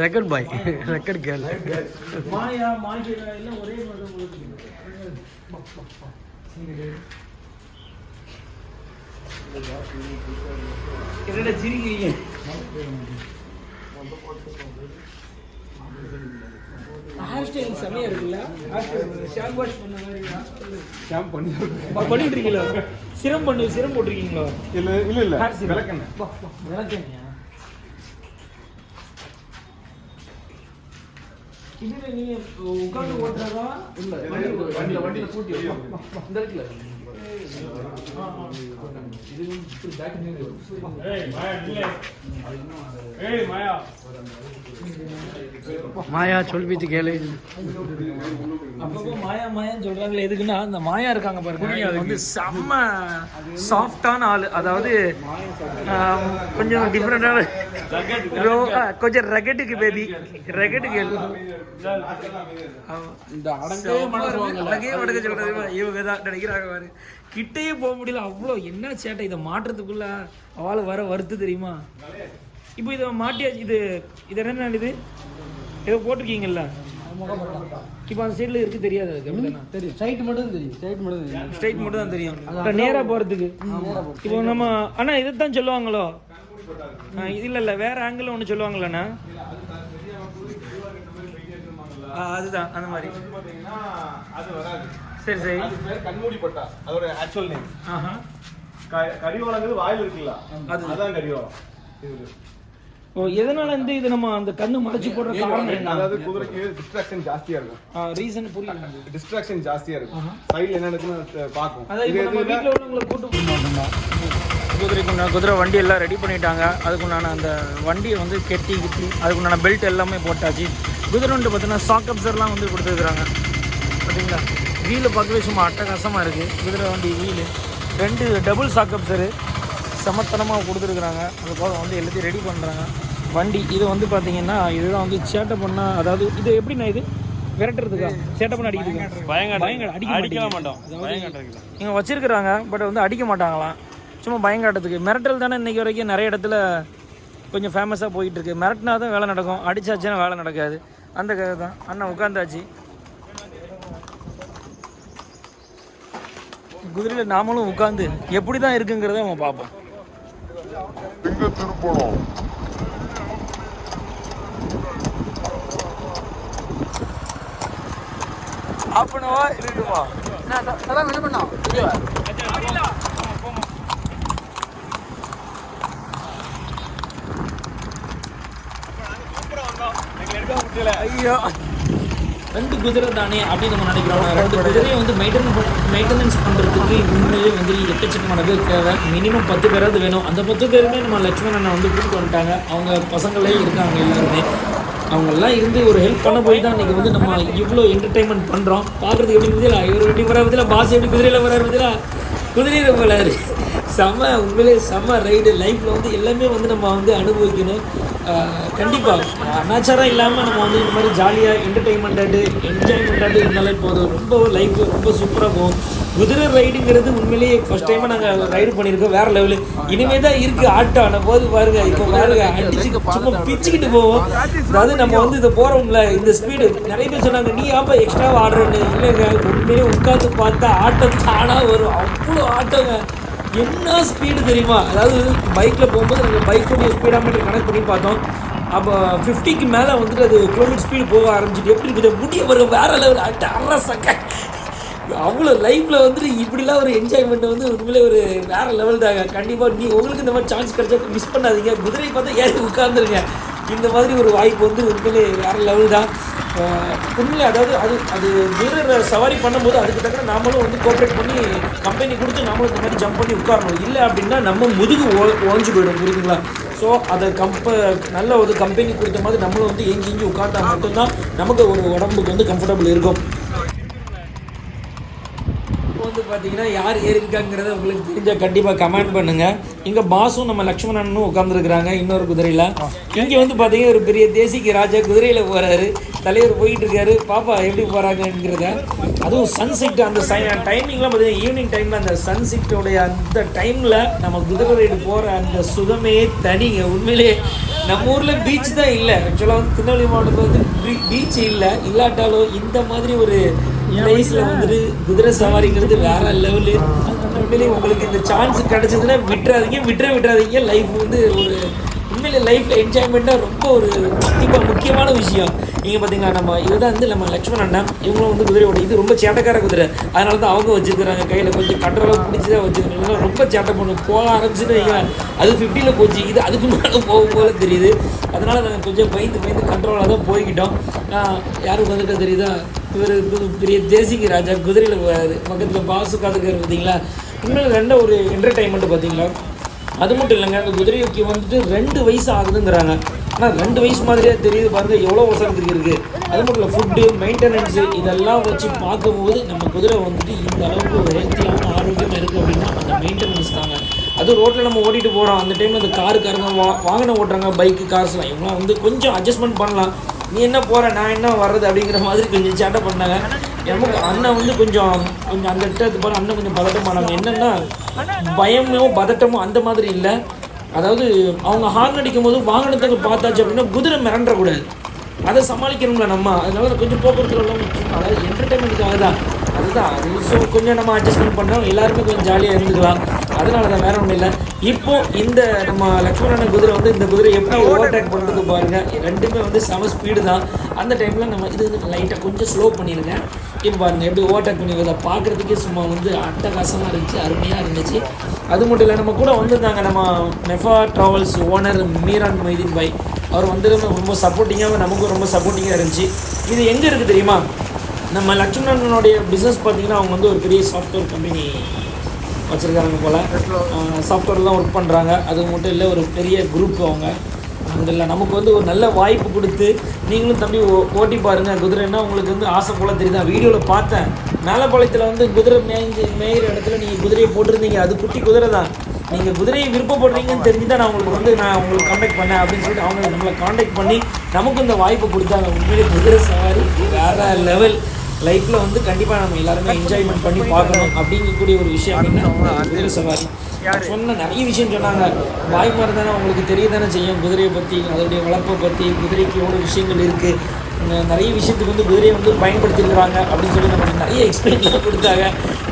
ரெக்கார்ட் பாய், ரெக்கார்ட் கேர்ள். மாயா மாயா எல்லாம் ஒரே மாதிரி என்னடா சிரிக்கிறீங்க? ஹேர் ஸ்டைல் செமையா இருக்குல்ல. ஷாம்பு வாஷ் பண்ண மாதிரி ஷாம்பு பண்ணிட்டு இருக்கீங்களா? சிரம் போட்டிருக்கீங்களா? இல்ல விளக்கெண்ணெயா? இதுல நீங்க உட்கார்ந்து ஓட்டுறதா? இல்ல வண்டியில பூட்டி இந்த இருக்குல்ல. மாயா சொல் பேச்சு கேளு. அப்பப்போ மாயா மாயான்னு சொல்றாங்களே, எதுக்குன்னா அந்த மாயா இருக்காங்க பாருங்க, அது வந்து செம்ம சாஃப்டான ஆள். அதாவது கொஞ்சம் டிஃப்ரெண்டான, கொஞ்சம் ரெகட்டுக்கு பேபி, ரெகட்டு கேள். அடங்கே மடக்க சொல்றது இவங்க தான் நினைக்கிறாங்க பாரு. கிட்டையே போக முடியல, அவ்வளோ என்ன சேட்டை. இதை மாட்டுறதுக்குள்ள அவளை வர வருத்து தெரியுமா? இப்போ இதை மாட்டியாச்சு. இது என்ன இது ஏதோ போட்டிருக்கீங்கல்ல, இப்போ அந்த சைடில் இருக்குது தெரியாது அதுக்கு தெரியும். ஸ்ட்ரைட் மட்டும் தெரியும். ஸ்ட்ரைட் மட்டும் தான் தெரியும் நேராக போகிறதுக்கு. இப்போ நம்ம அண்ணா இதை தான் சொல்லுவாங்களோ? இது இல்லை வேற ஆங்கிள் ஒன்று சொல்லுவாங்களண்ணா? அதுதான் அந்த மாதிரி. அது வராது. சரி சரி. கண்மூடி பட்டா அதோட ஆக்சுவல் நேம். கடிவாளங்கிறது வாயில் இருக்குல்ல, அதுதான் கடிவாளம். ஓ, எதனால இது நம்ம அந்த கண்ணு மறைச்சு போடுற காரணம் என்ன? அதாவது குதிரைக்கு டிஸ்ட்ராக்ஷன் ஜாஸ்தியா இருக்கும். ரீசன் புரியல. டிஸ்ட்ராக்ஷன் ஜாஸ்தியா இருக்கும். சைடுல என்ன நடக்குன்னு பாக்கும். இது நம்ம வீட்ல உள்ளவங்களை கூட்டு போக மாட்டோம்டா. குதிரை வண்டி எல்லாம் ரெடி பண்ணிட்டாங்க. அதுக்குண்டான அந்த வண்டியை வந்து கெட்டி அதுக்குண்டான பெல்ட் எல்லாமே போட்டாச்சு. குதிரை வந்து பார்த்தீங்கன்னா சாக் அப்சர்லாம் வந்து கொடுத்துருக்குறாங்க. பார்த்தீங்களா, வீலை பார்க்கவே சும்மா அட்டகாசமாக இருக்குது. குதிரை வண்டி வீலு 2 டபுள் சாக் அப்சரு சமத்தனமாக கொடுத்துருக்குறாங்க. அது போக வந்து எல்லாத்தையும் ரெடி பண்ணுறாங்க. வண்டி இது வந்து பார்த்தீங்கன்னா இதுதான் வந்து சேட்டை பண்ணால், அதாவது இது எப்படின்னா இது விரட்டுறதுக்கா சேட்டை பண்ண அடிக்கிறதுக்கு பயங்கர அடிக்க மாட்டோம். இங்கே வச்சுருக்குறாங்க, பட் வந்து அடிக்க மாட்டாங்களாம், சும்மா பயங்காட்டத்துக்கு. மிரட்டல் தானே இன்றைக்கி வரைக்கும் நிறைய இடத்துல கொஞ்சம் ஃபேமஸாக போயிட்டுருக்கு. மிரட்டினா தான் வேலை நடக்கும், அடிச்சாச்சுன்னா வேலை நடக்காது. அந்த கதை தான். அண்ணன் உட்காந்தாச்சு குதிரையில், நாமளும் உட்காந்து எப்படி தான் இருக்குங்கிறத நம்ம பார்ப்போம். அப்பனவா இருக்குமா என்ன பண்ணோம்? ஐயோ, 2 குதிரை தானே அப்படின்னு நம்ம நினைக்கிறோம். 2 குதிரையை வந்து மெயின்டெனன்ஸ் பண்ணுறதுக்கு உண்மையிலே வந்து எக்கச்சக்கமான பேர் தேவை. மினிமம் 10 பேராவது வேணும். அந்த 10 பேருமே நம்ம லட்சுமணன் அண்ணன் வந்து கூப்பிட்டு வந்துட்டாங்க. அவங்க பசங்களே இருக்காங்க எல்லாருமே. அவங்கெல்லாம் இருந்து ஒரு ஹெல்ப் பண்ண போய் தான் இன்றைக்கி வந்து நம்ம இவ்வளோ என்டர்டைன்மெண்ட் பண்ணுறோம். பார்க்குறதுக்கு எப்படி பதிலா இவர் வண்டி வர பதிலா பாஸ் எப்படி குதிரையில் வர பதிலா குதிரையில் போகிறாரு. செம்ம, உண்மையிலே செம்ம ரைடு. லைஃப்பில் வந்து எல்லாமே வந்து நம்ம வந்து அனுபவிக்கணும். கண்டிப்பாக அனாச்சாரம் இல்லாமல் நம்ம வந்து இந்த மாதிரி ஜாலியாக என்ஜாய்மெண்ட்டாக இருந்தாலே போதும். ரொம்ப லைஃப் ரொம்ப சூப்பராக போகும். குதிரை ரைடுங்கிறது உண்மையிலேயே ஃபஸ்ட் டைமாக நாங்கள் ரைடு பண்ணியிருக்கோம். வேறு லெவலு. இனிமேல் தான் இருக்குது ஆட்டம். ஆன போது பாருங்க, இப்போ பாருங்க அடிச்சு சும்மா பிச்சுக்கிட்டு போவோம். அதாவது நம்ம வந்து இதை போகிறோம்ல, இந்த ஸ்பீடு நிறைய பேர் சொன்னாங்க நீ அப்போ எக்ஸ்ட்ராவாக ஆடுறோன்னு. இல்லைங்க, உண்மையிலே உட்காந்து பார்த்தா ஆட்டம் தானாக வரும். அவ்வளோ ஆட்டங்க. என்ன ஸ்பீடு தெரியுமா? அதாவது பைக்கில் போகும்போது நாங்கள் பைக்குடைய ஸ்பீடாமீட்டர் கனெக்ட் பண்ணி பார்த்தோம். அப்போ 50க்கு மேலே வந்துட்டு அது கிலோமீட்டர் ஸ்பீடு போக ஆரம்பிச்சிட்டு எப்படி இருக்குது முடிய வரும். வேறு லெவல் அரை அவ்வளோ லைஃப்பில் வந்துட்டு இப்படிலாம் ஒரு என்ஜாய்மெண்ட் வந்து உண்மையிலே ஒரு வேறு லெவல் தாங்க. கண்டிப்பாக உங்களுக்கு இந்த மாதிரி சான்ஸ் கிடைச்சா மிஸ் பண்ணாதீங்க. குதிரை பார்த்தா ஏறி உட்காந்துருங்க. இந்த மாதிரி ஒரு வாய்ப்பு வந்து உண்மையிலே வேறு லெவல் தான் உண்மையிலே. அதாவது அது குதிரை சவாரி பண்ணும்போது அதுக்கு தக்க நாமளும் வந்து கோஆப்ரேட் பண்ணி கம்பெனி கொடுத்து நாமளும் இந்த மாதிரி ஜம்ப் பண்ணி உட்காரணும். இல்லை அப்படின்னா நம்ம முதுகு ஓஞ்சு போயிடும், புரியுதுங்களா? ஸோ அதை நல்ல ஒரு கம்பெனி கொடுத்த மாதிரி நம்மளும் வந்து எங்கி உட்காந்தா மட்டும்தான் நமக்கு ஒரு உடம்புக்கு வந்து கம்ஃபர்டபுள் இருக்கும். வந்து பார்த்தீங்கன்னா யார் ஏறிருக்காங்கிறத உங்களுக்கு தெரிஞ்சால் கண்டிப்பாக கமெண்ட் பண்ணுங்கள். இங்கே பாஸும் நம்ம லக்ஷ்மணனும் உட்காந்துருக்குறாங்க இன்னொரு குதிரையில். இங்கே வந்து பார்த்தீங்கன்னா ஒரு பெரிய தேசிக்கு ராஜா குதிரையில் போகிறாரு, தலைவர் போயிட்டு இருக்காரு. பாப்பா எப்படி போகிறாங்கங்கிறத, அதுவும் சன்செட் அந்த டைமிங்லாம் பார்த்தீங்கன்னா ஈவினிங் டைமில் அந்த சன்செட்டோடைய அந்த டைமில் நம்ம குதிரை ரைடு போகிற அந்த சுகமே தனிங்க. உண்மையிலே நம்ம ஊரில் பீச் தான் இல்லை. ஆக்சுவலாக வந்து திருநெல்வேலி மாவட்டத்தில் வந்து பீச் இல்லாட்டாலும் இந்த மாதிரி ஒரு பிளேஸில் வந்துட்டு குதிரை சவாரிங்கிறது வேற லெவலு. உண்மையிலேயே உங்களுக்கு இந்த சான்ஸ் கிடைச்சதுன்னா விட்டுறாதீங்க. லைஃப் வந்து ஒரு உண்மையிலே லைஃப்பில் என்ஜாய்மெண்ட்டாக ரொம்ப ஒரு கண்டிப்பாக முக்கியமான விஷயம். நீங்கள் பார்த்தீங்களா, நம்ம இதுதான் வந்து நம்ம லக்ஷ்மணன் அண்ணன். இவங்களும் வந்து குதிரையோட இது ரொம்ப சேட்டைக்கார குதிரை. அதனால தான் அவங்க வச்சுருக்குறாங்க கையில் கொஞ்சம் கண்ட்ரோலாக பிடிச்சி தான் வச்சுருக்காங்க. ரொம்ப சேட்டை பண்ணும். போக ஆரம்பிச்சுன்னு வைக்கலாம், அது 50ல் போச்சு, இது அதுக்கு மேலே போகும் போல தெரியுது. அதனால் நாங்கள் கொஞ்சம் பயந்து கண்ட்ரோலாக தான் போய்கிட்டோம். யாருக்கு வந்துட்டு தெரியுதா, இவர் பெரிய தேசிக்கு ராஜா குதிரையில் போகிறாரு. பக்கத்தில் பாசு காத்துக்காரு. பார்த்தீங்களா, உண்மையில ரெண்ட ஒரு என்டர்டைன்மெண்ட்டு. பார்த்தீங்களா, அது மட்டும் இல்லைங்க, அந்த குதிரைக்கு வந்துட்டு 2 வயசு ஆகுதுங்கிறாங்க. ஆனால் 2 வயசு மாதிரியே தெரியுது பாருங்கள், எவ்வளோ வசனத்துக்கு இருக்குது. அது மட்டும் இல்லை, ஃபுட்டு மெயின்டெனன்ஸு இதெல்லாம் வச்சு பார்க்கும்போது நம்ம குதிரை வந்துட்டு இந்த அளவுக்கு ஹெல்த்தியான ஆரோக்கியமாக இருக்குது அப்படின்னா அந்த மெயின்டெனன்ஸ் தாங்க. அதுவும் ரோட்டில் நம்ம ஓட்டிகிட்டு போகிறோம், அந்த டைமில் அந்த காருக்காரங்க வாகனம் ஓட்டுறாங்க, பைக்கு கார்ஸ்லாம், இவங்களாம் வந்து கொஞ்சம் அட்ஜஸ்ட்மெண்ட் பண்ணலாம். நீ என்ன போகிற நான் என்ன வர்றது அப்படிங்கிற மாதிரி கொஞ்சம் சேட்டை பண்ணாங்க. நமக்கு அண்ணன் வந்து கொஞ்சம் அந்த இடத்துக்கு போகிற அண்ணன் கொஞ்சம் பதட்டமானாங்க. என்னென்னா பயமோ பதட்டமோ அந்த மாதிரி இல்லை, அதாவது அவங்க ஹார்ன் அடிக்கும் போது வாகனத்துக்கு பார்த்தாச்சு அப்படின்னா குதிரை மிரண்டக்கூடாது, அதை சமாளிக்கணும்ல நம்ம. அதனால கொஞ்சம் போக்குவரத்துல அதாவது என்டர்டைன்மெண்ட்டுக்காக தான் அதுதான் அது. ஸோ கொஞ்சம் நம்ம அட்ஜஸ்ட்மெண்ட் பண்ணோம், எல்லாருமே கொஞ்சம் ஜாலியாக இருந்துக்கலாம். அதனால தான் வேற ஒன்றும் இல்லை. இப்போது இந்த நம்ம லக்ஷ்மணன் குதிரை வந்து இந்த குதிரை எப்படி ஓவர்டேக் பண்ணுறது பாருங்கள். ரெண்டுமே வந்து செம ஸ்பீடு தான். அந்த டைமில் நம்ம இது வந்து லைட்டாக கொஞ்சம் ஸ்லோ பண்ணியிருக்கேன். இப்போ பாருங்கள் எப்படி ஓவர்டேக் பண்ணி அதை பார்க்குறதுக்கே சும்மா வந்து அட்டகாசமாக இருந்துச்சு, அருமையாக இருந்துச்சு. அது மட்டும் இல்லை, நம்ம கூட வந்திருந்தாங்க நம்ம மெஃபா ட்ராவல்ஸ் ஓனர் மீரான் மொய்தீன் பாய். அவர் வந்து ரொம்ப சப்போர்ட்டிங்காக, நமக்கும் ரொம்ப சப்போர்ட்டிங்காக இருந்துச்சு. இது எங்கே இருக்குது தெரியுமா? நம்ம லக்ஷ்மணனுடைய பிஸ்னஸ் பார்த்திங்கன்னா அவங்க வந்து ஒரு பெரிய சாஃப்ட்வேர் கம்பெனி வச்சுருக்காங்க போல், சாஃப்ட்வேர்லாம் ஒர்க் பண்ணுறாங்க. அது மட்டும் இல்லை, ஒரு பெரிய குரூப் அவங்க. இல்லை நமக்கு வந்து ஒரு நல்ல வாய்ப்பு கொடுத்து நீங்களும் தம்பி ஓட்டி பாருங்கள் குதிரைன்னா உங்களுக்கு வந்து ஆசை போல் தெரியுதா. வீடியோவில் பார்த்தேன், மேலப்பாளையத்தில் வந்து குதிரை மேயிற இடத்துல நீங்கள் குதிரையை போட்டிருந்தீங்க. அது குட்டி குதிரை தான். நீங்கள் குதிரையை விருப்பப்படுறீங்கன்னு தெரிஞ்சு தான் நான் உங்களுக்கு காண்டாக்ட் பண்ணேன் அப்படின்னு சொல்லிட்டு அவங்க நம்மளை காண்டாக்ட் பண்ணி நமக்கு இந்த வாய்ப்பு கொடுத்தாங்க. உண்மையிலே குதிரை சவாரி வேறு லெவல். லைஃப்பில் வந்து கண்டிப்பாக நம்ம எல்லாருமே என்ஜாய்மெண்ட் பண்ணி பார்க்கணும் அப்படிங்கக்கூடிய ஒரு விஷயம் அப்படின்னா குதிரை சவாரி. சொன்ன நிறைய விஷயம் சொன்னாங்க. வாய் மாதிரி தானே உங்களுக்கு தெரிய தானே செய்யும் குதிரையை பற்றி, அதோடைய வளர்ப்பை பற்றி, குதிரைக்கு எவ்வளோ விஷயங்கள் இருக்குது, நிறைய விஷயத்துக்கு வந்து குதிரையை வந்து பயன்படுத்தியிருக்கிறாங்க அப்படின்னு சொல்லி நமக்கு நிறைய எக்ஸ்பிளைன் கொடுத்தாங்க.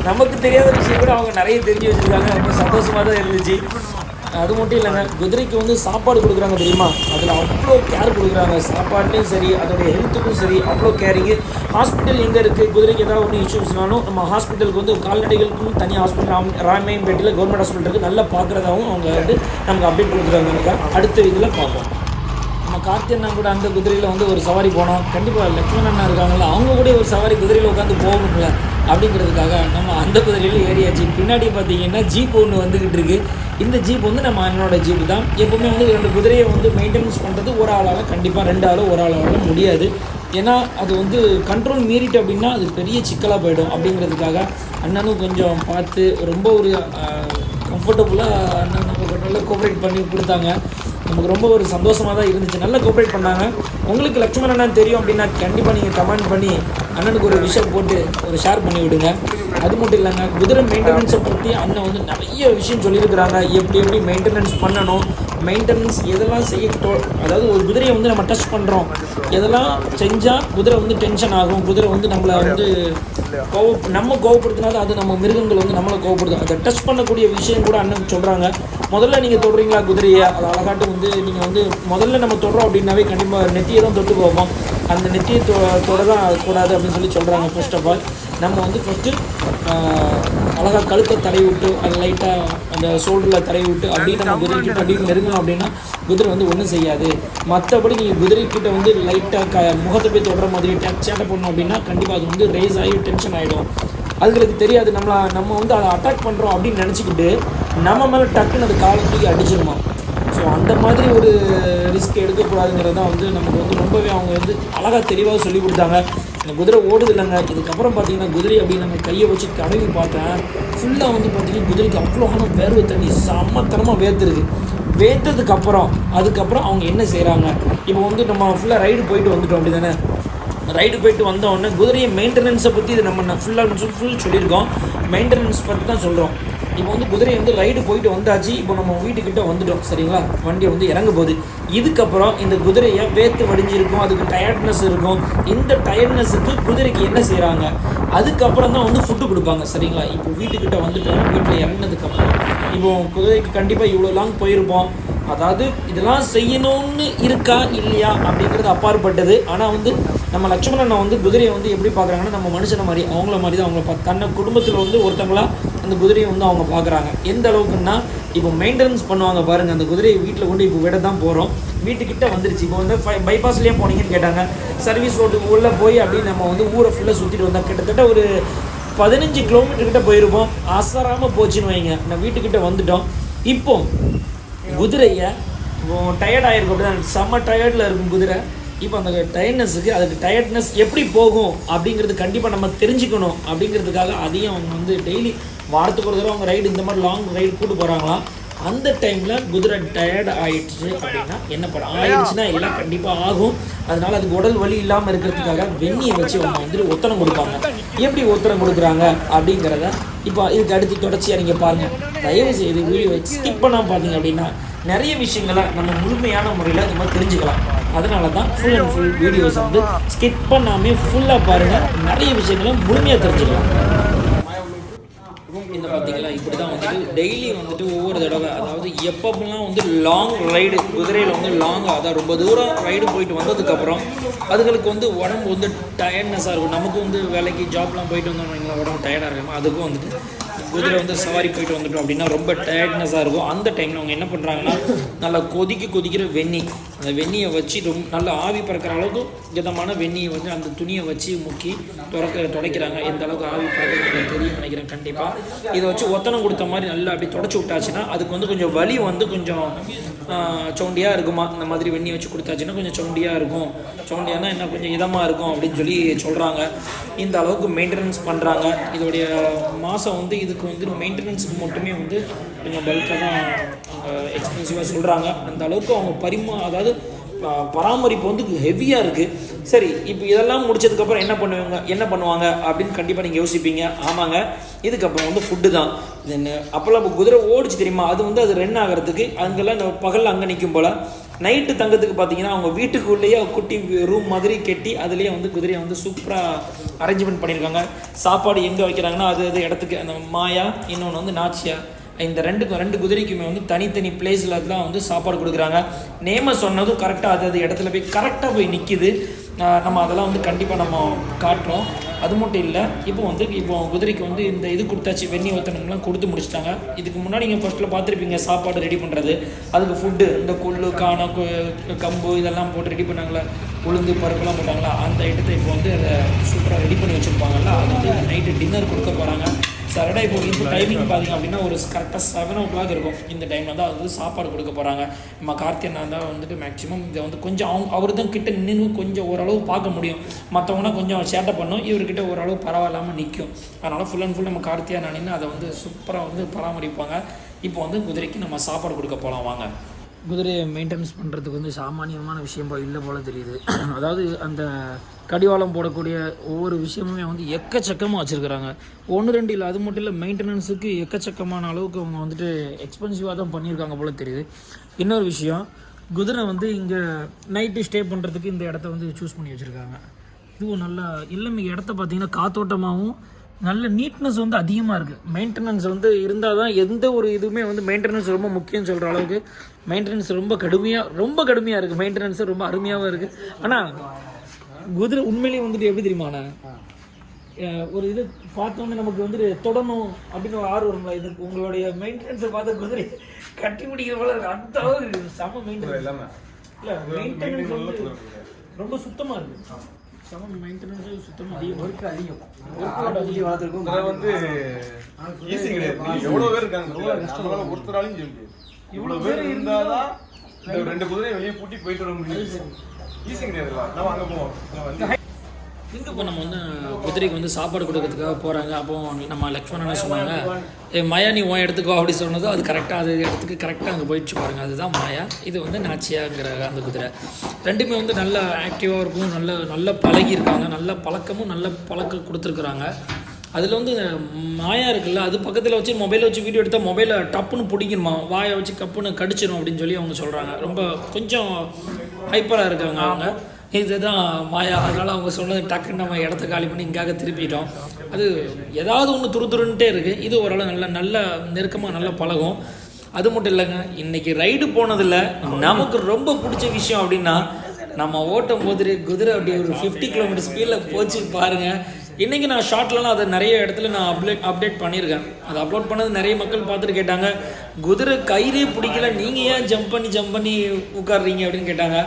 நமக்கு தெரியாத விஷயம் கூட அவங்க நிறைய தெரிஞ்சு வச்சுருக்காங்க. ரொம்ப சந்தோஷமாக தான் இருந்துச்சு. அது மட்டும் இல்லைங்க, குதிரைக்கு வந்து சாப்பாடு கொடுக்குறாங்க தெரியுமா, அதில் அவ்வளோ கேர் கொடுக்குறாங்க. சாப்பாட்லேயும் சரி, அதோடைய ஹெல்த்துக்கும் சரி அவ்வளோ கேரிங்கு. ஹாஸ்பிட்டல் எங்கே இருக்குது, குதிரைக்கு ஏதாவது ஒன்று இஷ்யூஸ்னாலும் நம்ம ஹாஸ்பிட்டலுக்கு வந்து கால்நடைகளுக்கும் தனியாக ஹாஸ்பிட்டல் ராமையன்பேட்டையில் கவர்மெண்ட் ஹாஸ்பிட்டல் இருக்குது, நல்லா பார்க்குறதாகவும் அவங்க வந்து நமக்கு அப்டேட் கொடுக்குறாங்க. அடுத்த இதில் பார்ப்போம். நம்ம கார்த்தி அண்ணா கூட அந்த குதிரையில் வந்து ஒரு சவாரி போனோம். கண்டிப்பாக லக்ஷ்மணன் அண்ணா இருக்காங்களா, அவங்க கூட ஒரு சவாரி குதிரையில் உட்காந்து போகணும்ல அப்படிங்கிறதுக்காக நம்ம அந்த குதிரையில் ஏறியாச்சு. பின்னாடி பார்த்தீங்கன்னா ஜீப் ஒன்று வந்துக்கிட்டு இருக்குது. இந்த ஜீப் வந்து நம்ம அண்ணனோட ஜீப் தான். எப்போவுமே வந்து 2 குதிரையை வந்து மெயின்டெனன்ஸ் பண்ணுறது ஒரு ஆளால் கண்டிப்பாக 2 ஆளோ ஒரு ஆளால் முடியாது. ஏன்னா அது வந்து கண்ட்ரோல் மீறிட்டு அப்படின்னா அது பெரிய சிக்கலாக போயிடும். அப்படிங்கிறதுக்காக அண்ணனும் கொஞ்சம் பார்த்து ரொம்ப ஒரு கம்ஃபர்டபுளாக அண்ணன் நமக்கு நல்லா கோஆப்ரேட் பண்ணி கொடுத்தாங்க. நமக்கு ரொம்ப ஒரு சந்தோஷமாக தான் இருந்துச்சு. நல்லா கோஆப்ரேட் பண்ணாங்க. உங்களுக்கு லக்ஷ்மணன் அண்ணன் தெரியும் அப்படின்னா கண்டிப்பாக நீங்கள் கமெண்ட் பண்ணி அண்ணனுக்கு ஒரு விஷயம் போட்டு ஒரு ஷேர் பண்ணி விடுங்க. அது மட்டும் இல்லைங்க, குதிரை மெயின்டெனன்ஸை பற்றி அண்ணன் வந்து நிறைய விஷயம் சொல்லியிருக்கிறாங்க. எப்படி மெயின்டெனன்ஸ் பண்ணணும், மெயின்டெனன்ஸ் எதெல்லாம் அதாவது ஒரு குதிரையை வந்து நம்ம டச் பண்ணுறோம், எதெல்லாம் செஞ்சால் குதிரை வந்து டென்ஷன் ஆகும், குதிரை வந்து நம்மளை வந்து நம்ம கோவப்படுத்தினாலும் அது நம்ம மிருகங்கள் வந்து நம்மளை கோவப்படுத்தும். அதை டச் பண்ணக்கூடிய விஷயம் கூட அண்ணன் சொல்கிறாங்க. முதல்ல நீங்கள் தொடுறீங்களா குதிரையை, அது அழகாட்டு வந்து நீங்கள் வந்து முதல்ல நம்ம தொடுறோம் அப்படின்னாவே கண்டிப்பாக நெத்தியை தான் தொட்டு போவோம். அந்த நெத்தியை தொட தான் கூடாது அப்படின்னு சொல்லி சொல்கிறாங்க. ஃபர்ஸ்ட் ஆஃப் ஆல் நம்ம வந்து ஃபஸ்ட்டு அழகாக கழுத்தை தடவி விட்டு அது லைட்டாக அந்த ஷோல்டரில் தடவி விட்டு அப்படியே நம்ம குதிரைக்கிட்ட அப்படியே நெருங்கணும் அப்படின்னா குதிரை வந்து ஒன்றும் செய்யாது. மற்றபடி நீங்கள் குதிரைக்கிட்ட வந்து லைட்டாக முகத்தை போய் தொடுற மாதிரி சேட்டை பண்ணோம் அப்படின்னா கண்டிப்பாக அது வந்து ரேஸ் ஆகி டென்ஷன் ஆகிடும். அதுங்களுக்கு தெரியாது நம்ம வந்து அதை அட்டாக் பண்ணுறோம் அப்படின்னு நினச்சிக்கிட்டு நம்ம மேலே டக்குன்னு அது காலத்துக்கு அடிச்சிருமா. ஸோ அந்த மாதிரி ஒரு ரிஸ்க் எடுக்கக்கூடாதுங்கிறது தான் வந்து நமக்கு வந்து ரொம்பவே அவங்க வந்து அழகாக தெளிவாக சொல்லி கொடுத்தாங்க. இந்த குதிரை ஓடுது இல்லைங்க. இதுக்கப்புறம் பார்த்தீங்கன்னா குதிரை அப்படின்னு நம்ம கையை வச்சு தடவி பார்த்தேன். ஃபுல்லாக வந்து பார்த்தீங்கன்னா குதிரைக்கு அவ்வளோவான வேர்வை தண்ணி சமத்தனமாக வேர்த்துருக்கு. வேர்த்ததுக்கப்புறம் அதுக்கப்புறம் அவங்க என்ன செய்கிறாங்க, இப்போ வந்து நம்ம ஃபுல்லாக ரைடு போயிட்டு வந்துட்டோம் அப்படி தானே. ரைடு போயிட்டு வந்தோடனே குதிரையை மெயின்டெனன்ஸை பற்றி இது நம்ம ஃபுல் சொல்லியிருக்கோம். மெயின்டெனன்ஸ் பற்றி தான் சொல்கிறோம். இப்போ வந்து குதிரையை வந்து ரைடு போயிட்டு வந்தாச்சு. இப்போ நம்ம வீட்டுக்கிட்ட வந்துட்டோம் சரிங்களா. வண்டியை வந்து இறங்க போகுது. இதுக்கப்புறம் இந்த குதிரையை வேர்த்து வடிஞ்சிருக்கும், அதுக்கு டயர்ட்னஸ் இருக்கும். இந்த டயர்ட்னஸுக்கு குதிரைக்கு என்ன செய்கிறாங்க, அதுக்கப்புறம் தான் வந்து ஃபுட்டு கொடுப்பாங்க சரிங்களா. இப்போ வீட்டுக்கிட்ட வந்துட்டோம். வீட்டில் இறங்கினதுக்கப்புறம் இப்போ குதிரைக்கு கண்டிப்பாக இவ்வளோ லாங் போயிருப்போம். அதாவது இதெல்லாம் செய்யணும்னு இருக்கா இல்லையா அப்படிங்கிறது அப்பாற்பட்டது. ஆனால் வந்து நம்ம லக்ஷ்மணனை வந்து குதிரையை வந்து எப்படி பார்க்குறாங்கன்னா நம்ம மனுஷனை மாதிரி அவங்கள மாதிரி தான் அவங்கள தன்னை குடும்பத்தில் வந்து ஒருத்தவங்களா அந்த குதிரையை வந்து அவங்க பார்க்குறாங்க. எந்த அளவுக்குன்னா இப்போ மெயின்டெனன்ஸ் பண்ணுவாங்க பாருங்கள். அந்த குதிரையை வீட்டில் கொண்டு இப்போ விட தான் போகிறோம். வீட்டுக்கிட்ட வந்துருச்சு. இப்போ வந்து பைபாஸ்லேயே போனீங்கன்னு கேட்டாங்க. சர்வீஸ் ரோட்டுக்கு உள்ளே போய் அப்படின்னு நம்ம வந்து ஊரை ஃபுல்லாக சுற்றிட்டு வந்தோம். கிட்டத்தட்ட ஒரு 15 கிலோமீட்டர்கிட்ட போயிருப்போம். அசராமல் போச்சுன்னு வைங்க. நான் வீட்டுக்கிட்ட வந்துட்டோம். இப்போ குதிரையை டயர்ட் ஆகிருக்கும் அப்படி தான், செம்ம டயர்டில் இருக்கும் குதிரை. இப்போ அந்த டயர்ட்னஸுக்கு அதுக்கு டயர்ட்னஸ் எப்படி போகும் அப்படிங்கிறது கண்டிப்பாக நம்ம தெரிஞ்சுக்கணும். அப்படிங்கிறதுக்காக அதையும் அவங்க வந்து டெய்லி வாரத்துக்கு ஒரு தடவை அவங்க ரைடு இந்த மாதிரி லாங் ரைடு கூட்டு போகிறாங்களாம். அந்த டைமில் குதிரை டயர்டு ஆகிடுச்சு அப்படின்னா என்ன பண்ண ஆயிடுச்சுன்னா எல்லாம் கண்டிப்பாக ஆகும். அதனால் அதுக்கு உடல் வலி இல்லாமல் இருக்கிறதுக்காக வெந்நியை வச்சு அவங்க வந்துட்டு ஒத்தனம் கொடுப்பாங்க. எப்படி ஒத்தனம் கொடுக்குறாங்க அப்படிங்கிறத இப்போ இதுக்கு அடுத்து தொடர்ச்சியாக நீங்கள் பாருங்கள். தயவு செய்து வீடியோ ஸ்கிப் பண்ணாமல் பார்த்தீங்க அப்படின்னா நிறைய விஷயங்களை நம்ம முழுமையான முறையில் நம்ம தெரிஞ்சுக்கலாம். அதனால தான் ஃபுல் அண்ட் ஃபுல் வீடியோஸ் வந்து ஸ்கிப் பண்ணாமல் ஃபுல்லாக பாருங்கள், நிறைய விஷயங்களை முழுமையாக தெரிஞ்சுக்கலாம். இந்த பார்த்தீங்களா, இப்படி தான் வந்துட்டு டெய்லி வந்துட்டு ஒவ்வொரு தடவை, அதாவது எப்பப்பெல்லாம் வந்து லாங் ரைடு குதிரையில் வந்து அதாவது ரொம்ப தூரம் ரைடு போயிட்டு வந்ததுக்கப்புறம் அதுகளுக்கு வந்து உடம்பு வந்து டயர்ட்னஸாக இருக்கும். நமக்கு வந்து வேலைக்கு ஜாப்லாம் போயிட்டு வந்தோம்னா உடம்பு டயர்டாக இருக்கும். அதுக்கும் வந்துட்டு குதிரை வந்து சவாரி போயிட்டு வந்துட்டோம் அப்படின்னா ரொம்ப டயர்ட்னஸாக இருக்கும். அந்த டைமில் அவங்க என்ன பண்ணுறாங்கன்னா, நல்லா கொதிக்கிற வெந்நீர், அந்த வெந்நியை வச்சு ரொம்ப நல்லா ஆவி பறக்கிற அளவுக்கு விதமான வெந்நியை வந்து அந்த துணியை வச்சு முக்கி துடைக்கிறாங்க. எந்த அளவுக்கு ஆவி பறக்கிறது தெரியும் நினைக்கிறேன். கண்டிப்பாக இதை வச்சு ஒத்தனம் கொடுத்த மாதிரி நல்லா அப்படி தொடச்சி விட்டாச்சுன்னா அதுக்கு வந்து கொஞ்சம் வலி வந்து கொஞ்சம் சவுண்டியாக இருக்குமா. இந்த மாதிரி வெந்நி வச்சு கொடுத்தாச்சுன்னா கொஞ்சம் சவுண்டியாக இருக்கும். சவுண்டியானா என்ன, கொஞ்சம் இதமாக இருக்கும் அப்படின்னு சொல்லி சொல்கிறாங்க. இந்த அளவுக்கு மெயின்டெனன்ஸ் பண்ணுறாங்க. இதோடைய மாதம் வந்து இதுக்கு வந்து மெயின்டெனன்ஸுக்கு மட்டுமே வந்து கொஞ்சம் பல்காக தான் எக்ஸ்பென்சிவாக சொல்கிறாங்க. அந்த அளவுக்கு அவங்க அதாவது பராமரிப்பு வந்து ஹெவியாக இருக்குது. சரி, இப்போ இதெல்லாம் முடிச்சதுக்கப்புறம் என்ன பண்ணுவாங்க அப்படின்னு கண்டிப்பாக நீங்கள் யோசிப்பீங்க. ஆமாங்க, இதுக்கப்புறம் வந்து ஃபுட்டு தான். இது என்ன அப்போல்லாம் இப்போ குதிரை ஓடிச்சு தெரியுமா, அது ரன் ஆகிறதுக்கு அங்கெல்லாம் பகலில் அங்கே நிற்கும் போல் நைட்டு தங்கத்துக்கு பார்த்தீங்கன்னா அவங்க வீட்டுக்குள்ளேயே குட்டி ரூம் மாதிரி கட்டி அதுலேயே வந்து குதிரையை வந்து சூப்பராக அரேஞ்ச்மெண்ட் பண்ணியிருக்காங்க. சாப்பாடு எங்கே வைக்கிறாங்கன்னா அது இடத்துக்கு, அந்த மாயா இன்னொன்று வந்து நாச்சியா, இந்த ரெண்டு குதிரைக்குமே வந்து தனித்தனி பிளேஸில் தான் வந்து சாப்பாடு கொடுக்குறாங்க. நேம சொன்னதும் கரெக்டாக அது இடத்துல போய் கரெக்டாக போய் நிற்கிது. நம்ம அதெல்லாம் வந்து கண்டிப்பாக நம்ம காட்டுறோம். அது மட்டும் இல்லை, இப்போ குதிரைக்கு வந்து இந்த இது கொடுத்தாச்சு, வெந்நீர் ஊற்றணும்லாம் கொடுத்து முடிச்சிட்டாங்க. இதுக்கு முன்னாடி நீங்கள் ஃபஸ்ட்டில் பார்த்துருப்பீங்க சாப்பாடு ரெடி பண்ணுறது, அதுக்கு ஃபுட்டு இந்த கொள்ளு காணை கம்பு இதெல்லாம் போட்டு ரெடி பண்ணாங்களா, உளுந்து பருப்புலாம் போட்டாங்களா, அந்த ஐட்டத்தை இப்போ வந்து அதை சூப்பராக ரெடி பண்ணி வச்சுருப்பாங்கல்ல, அது வந்து நைட்டு டின்னர் கொடுக்க போகிறாங்க. சரடா இப்போ டைமிங் பார்த்திங்க அப்படின்னா ஒரு கரெக்டாக 7 o'clock இருக்கும். இந்த டைமில் தான் அது வந்து சாப்பாடு கொடுக்க போகிறாங்க. நம்ம கார்த்தியனா தான் வந்துட்டு மேக்ஸிமம் இதை வந்து கொஞ்சம் அவர் தான் கிட்ட நின்று கொஞ்சம் ஓரளவு பார்க்க முடியும். மற்றவங்கன்னா கொஞ்சம் சேட்டை பண்ணும், இவர்கிட்ட ஓரளவு பரவாயில்லாமல் நிற்கும். அதனால் ஃபுல் அண்ட் ஃபுல் நம்ம கார்த்தியா நின்று அதை வந்து சூப்பராக வந்து பராமரிப்பாங்க. இப்போ வந்து குதிரைக்கு நம்ம சாப்பாடு கொடுக்க போகலாம் வாங்க. குதிரையை மெயின்டெனன்ஸ் பண்ணுறதுக்கு வந்து சாமானியமான விஷயம் இல்லை போல் தெரியுது. அதாவது அந்த கடிவாளம் போடக்கூடிய ஒவ்வொரு விஷயமுமே வந்து எக்கச்சக்கமாக வச்சுருக்கிறாங்க. 1-2 இல்லை, அது மட்டும் இல்லை, மெயின்டெனன்ஸுக்கு எக்கச்சக்கமான அளவுக்கு அவங்க வந்துட்டு எக்ஸ்பென்சிவாக தான் பண்ணியிருக்காங்க போல் தெரியுது. இன்னொரு விஷயம், குதிரை வந்து இங்கே நைட்டு ஸ்டே பண்ணுறதுக்கு இந்த இடத்த வந்து சூஸ் பண்ணி வச்சுருக்காங்க. இதுவும் நல்லா எல்லாமே இடத்த பார்த்திங்கன்னா காத்தோட்டமாகவும் நல்ல நீட்னஸ் வந்து அதிகமாக இருக்குது. மெயின்டெனன்ஸ் வந்து இருந்தால் தான் எந்த ஒரு இதுவுமே வந்து மெயின்டெனன்ஸ் ரொம்ப முக்கியம்னு சொல்கிற அளவுக்கு மெயின்டெனன்ஸ் ரொம்ப கடுமையாக இருக்குது. மெயின்டெனன்ஸ் ரொம்ப அருமையாகவும் இருக்குது. ஆனால் குதிரை உண்மையிலேயே வந்துட்டு எப்படி தெரியுமாண்ணா, ஒரு இது பார்த்தோன்னே நமக்கு வந்துட்டு தொடணும் அப்படின்னு ஒரு ஆர்வம் வருங்களா, இது உங்களுடைய மெயின்டெனன்ஸை பார்த்து குதிரை கட்டி முடிக்கிற போல அந்த அளவுக்கு செம மெயின்டெனன்ஸ். இல்லை, மெயின்டெனன்ஸ் வந்து ரொம்ப சுத்தமாக இருக்குது. சம மெயின்டெனன்ஸ் சுத்தமாக அதிகம் வந்து ஈஸி கிடையாது. எவ்வளோ பேர் இருக்காங்க, ஒருத்தராலையும் சொல்லி இவ்வளோ பேர் இருந்தால் தான் இந்த 2 குதிரையை வெளியே பூட்டி போயிட்டு வர முடியும். ஈஸி கிடையாதுல்ல. நம்ம அங்கே போவோம். இப்போ நம்ம வந்து குதிரைக்கு வந்து சாப்பாடு கொடுக்கறதுக்காக போகிறாங்க. அப்போது நம்ம லக்ஷ்மணன் சொன்னாங்க, மாயா நீ உன் இடத்துக்கோ அப்படி சொன்னதோ அது கரெக்டாக அது இடத்துக்கு கரெக்டாக அங்கே போயிடுச்சு பாருங்கள். அதுதான் மாயா, இது வந்து நாச்சியாங்கிற அந்த குதிரை. ரெண்டுமே வந்து நல்ல ஆக்டிவாக இருக்கும், நல்ல பழகியிருக்காங்க, நல்ல பழக்கம் கொடுத்துருக்குறாங்க. அதில் வந்து மாயா இருக்குல்ல, அது பக்கத்தில் வச்சு மொபைலை வச்சு வீடியோ எடுத்தால் மொபைலை டப்புன்னு பிடிக்கணுமா, வாயை வச்சு கப்புன்னு கடிச்சிடும் அப்படின்னு சொல்லி அவங்க சொல்கிறாங்க. ரொம்ப கொஞ்சம் ஹைப்பராக இருக்காங்க அவங்க. இதுதான் மாயா. அதனால் அவங்க சொன்னது டக்குன்னு நம்ம இடத்த காலி பண்ணி இங்காக திருப்பிட்டோம். அது ஏதாவது ஒன்று துருதுருன்ட்டே இருக்குது. இது ஓரளவு நல்ல நெருக்கமாக நல்லா பழகும். அது மட்டும் இல்லைங்க, இன்றைக்கி ரைடு போனதில் நமக்கு ரொம்ப பிடிச்ச விஷயம் அப்படின்னா, நம்ம ஓட்டும் போது குதிரை அப்படி ஒரு 50 km ஸ்பீடில் போச்சு பாருங்கள். இன்றைக்கி நான் ஷார்ட்லலாம் அதை நிறைய இடத்துல நான் அப்டேட் பண்ணியிருக்கேன். அதை அப்லோட் பண்ணது நிறைய மக்கள் பார்த்துட்டு கேட்டாங்க, குதிரை கயிறே பிடிக்கல, நீங்கள் ஏன் ஜம்ப் பண்ணி உட்காடுறீங்க அப்படின்னு கேட்டாங்க.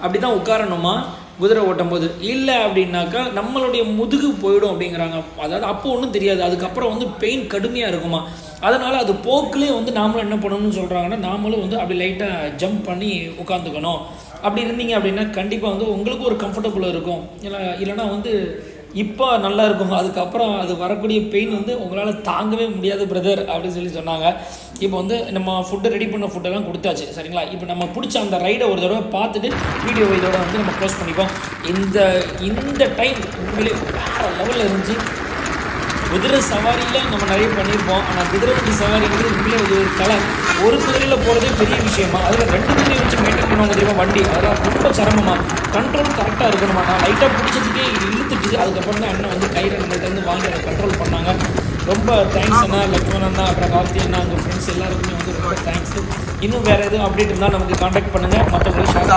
அப்படி தான் உட்காரணுமா குதிரை ஓட்டும் போது? இல்லை அப்படின்னாக்கா நம்மளுடைய முதுகு போயிடும் அப்படிங்கிறாங்க. அதாவது அப்போ ஒன்றும் தெரியாது, அதுக்கப்புறம் வந்து பெயின் கடுமையாக இருக்குமா. அதனால் அது போக்குலேயே வந்து நாமளும் என்ன பண்ணணும்னு சொல்கிறாங்கன்னா, நாமளும் வந்து அப்படி லைட்டாக ஜம்ப் பண்ணி உட்காந்துக்கணும். அப்படி இருந்தீங்க அப்படின்னா கண்டிப்பாக வந்து உங்களுக்கு ஒரு கம்ஃபர்டபுளாக இருக்கும். இல்லைனா வந்து இப்போ நல்லா இருக்கும், அதுக்கப்புறம் அது வரக்கூடிய பெயின் வந்து உங்களால் தாங்கவே முடியாது பிரதர் அப்படின்னு சொல்லி சொன்னாங்க. இப்போ வந்து நம்ம ஃபுட்டு ரெடி பண்ண ஃபுட்டெல்லாம் கொடுத்தாச்சு சரிங்களா. இப்போ நம்ம பிடிச்ச அந்த ரைடை ஒரு தடவை பார்த்துட்டு வீடியோ இதோட வந்து நம்ம க்ளோஸ் பண்ணிப்போம். இந்த டைம் உண்மையிலே வேறு லெவலில் இருந்துச்சு. குதிரை சவாரியில் நம்ம நிறைய பண்ணியிருப்போம். ஆனால் குதிரை வண்டி சவாரிங்கிறது உண்மையிலே ஒரு கலை. ஒரு குதிரையில் போகிறதே பெரிய விஷயமா, அதில் 2 குதிரையை வச்சு மெயின்டைன் பண்ணுவாங்க தெரியுமா வண்டி. அதெல்லாம் ரொம்ப சிரமமாக, கண்ட்ரோல் கரெக்டாக இருக்கணுமா. நான் லைட்டாக பிடிச்சதுக்கே இழுத்துட்டு அதுக்கப்புறம் தான் அண்ணன் வந்து கையில் நம்மள்ட்ட வாங்கி அதை கண்ட்ரோல் பண்ணாங்க. ரொம்ப தேங்க்ஸ் அண்ணா, லக்ஷ்மண் அண்ணா, அப்புறம் கார்த்தி அண்ணா, உங்கள் ஃப்ரெண்ட்ஸ் எல்லாருக்குமே வந்து ரொம்ப தேங்க்ஸ். இன்னும் வேறு எதுவும் அப்டேட் இருந்தால் நமக்கு காண்டாக்ட் பண்ணுங்கள், மற்றவங்களுக்கு ஷேர்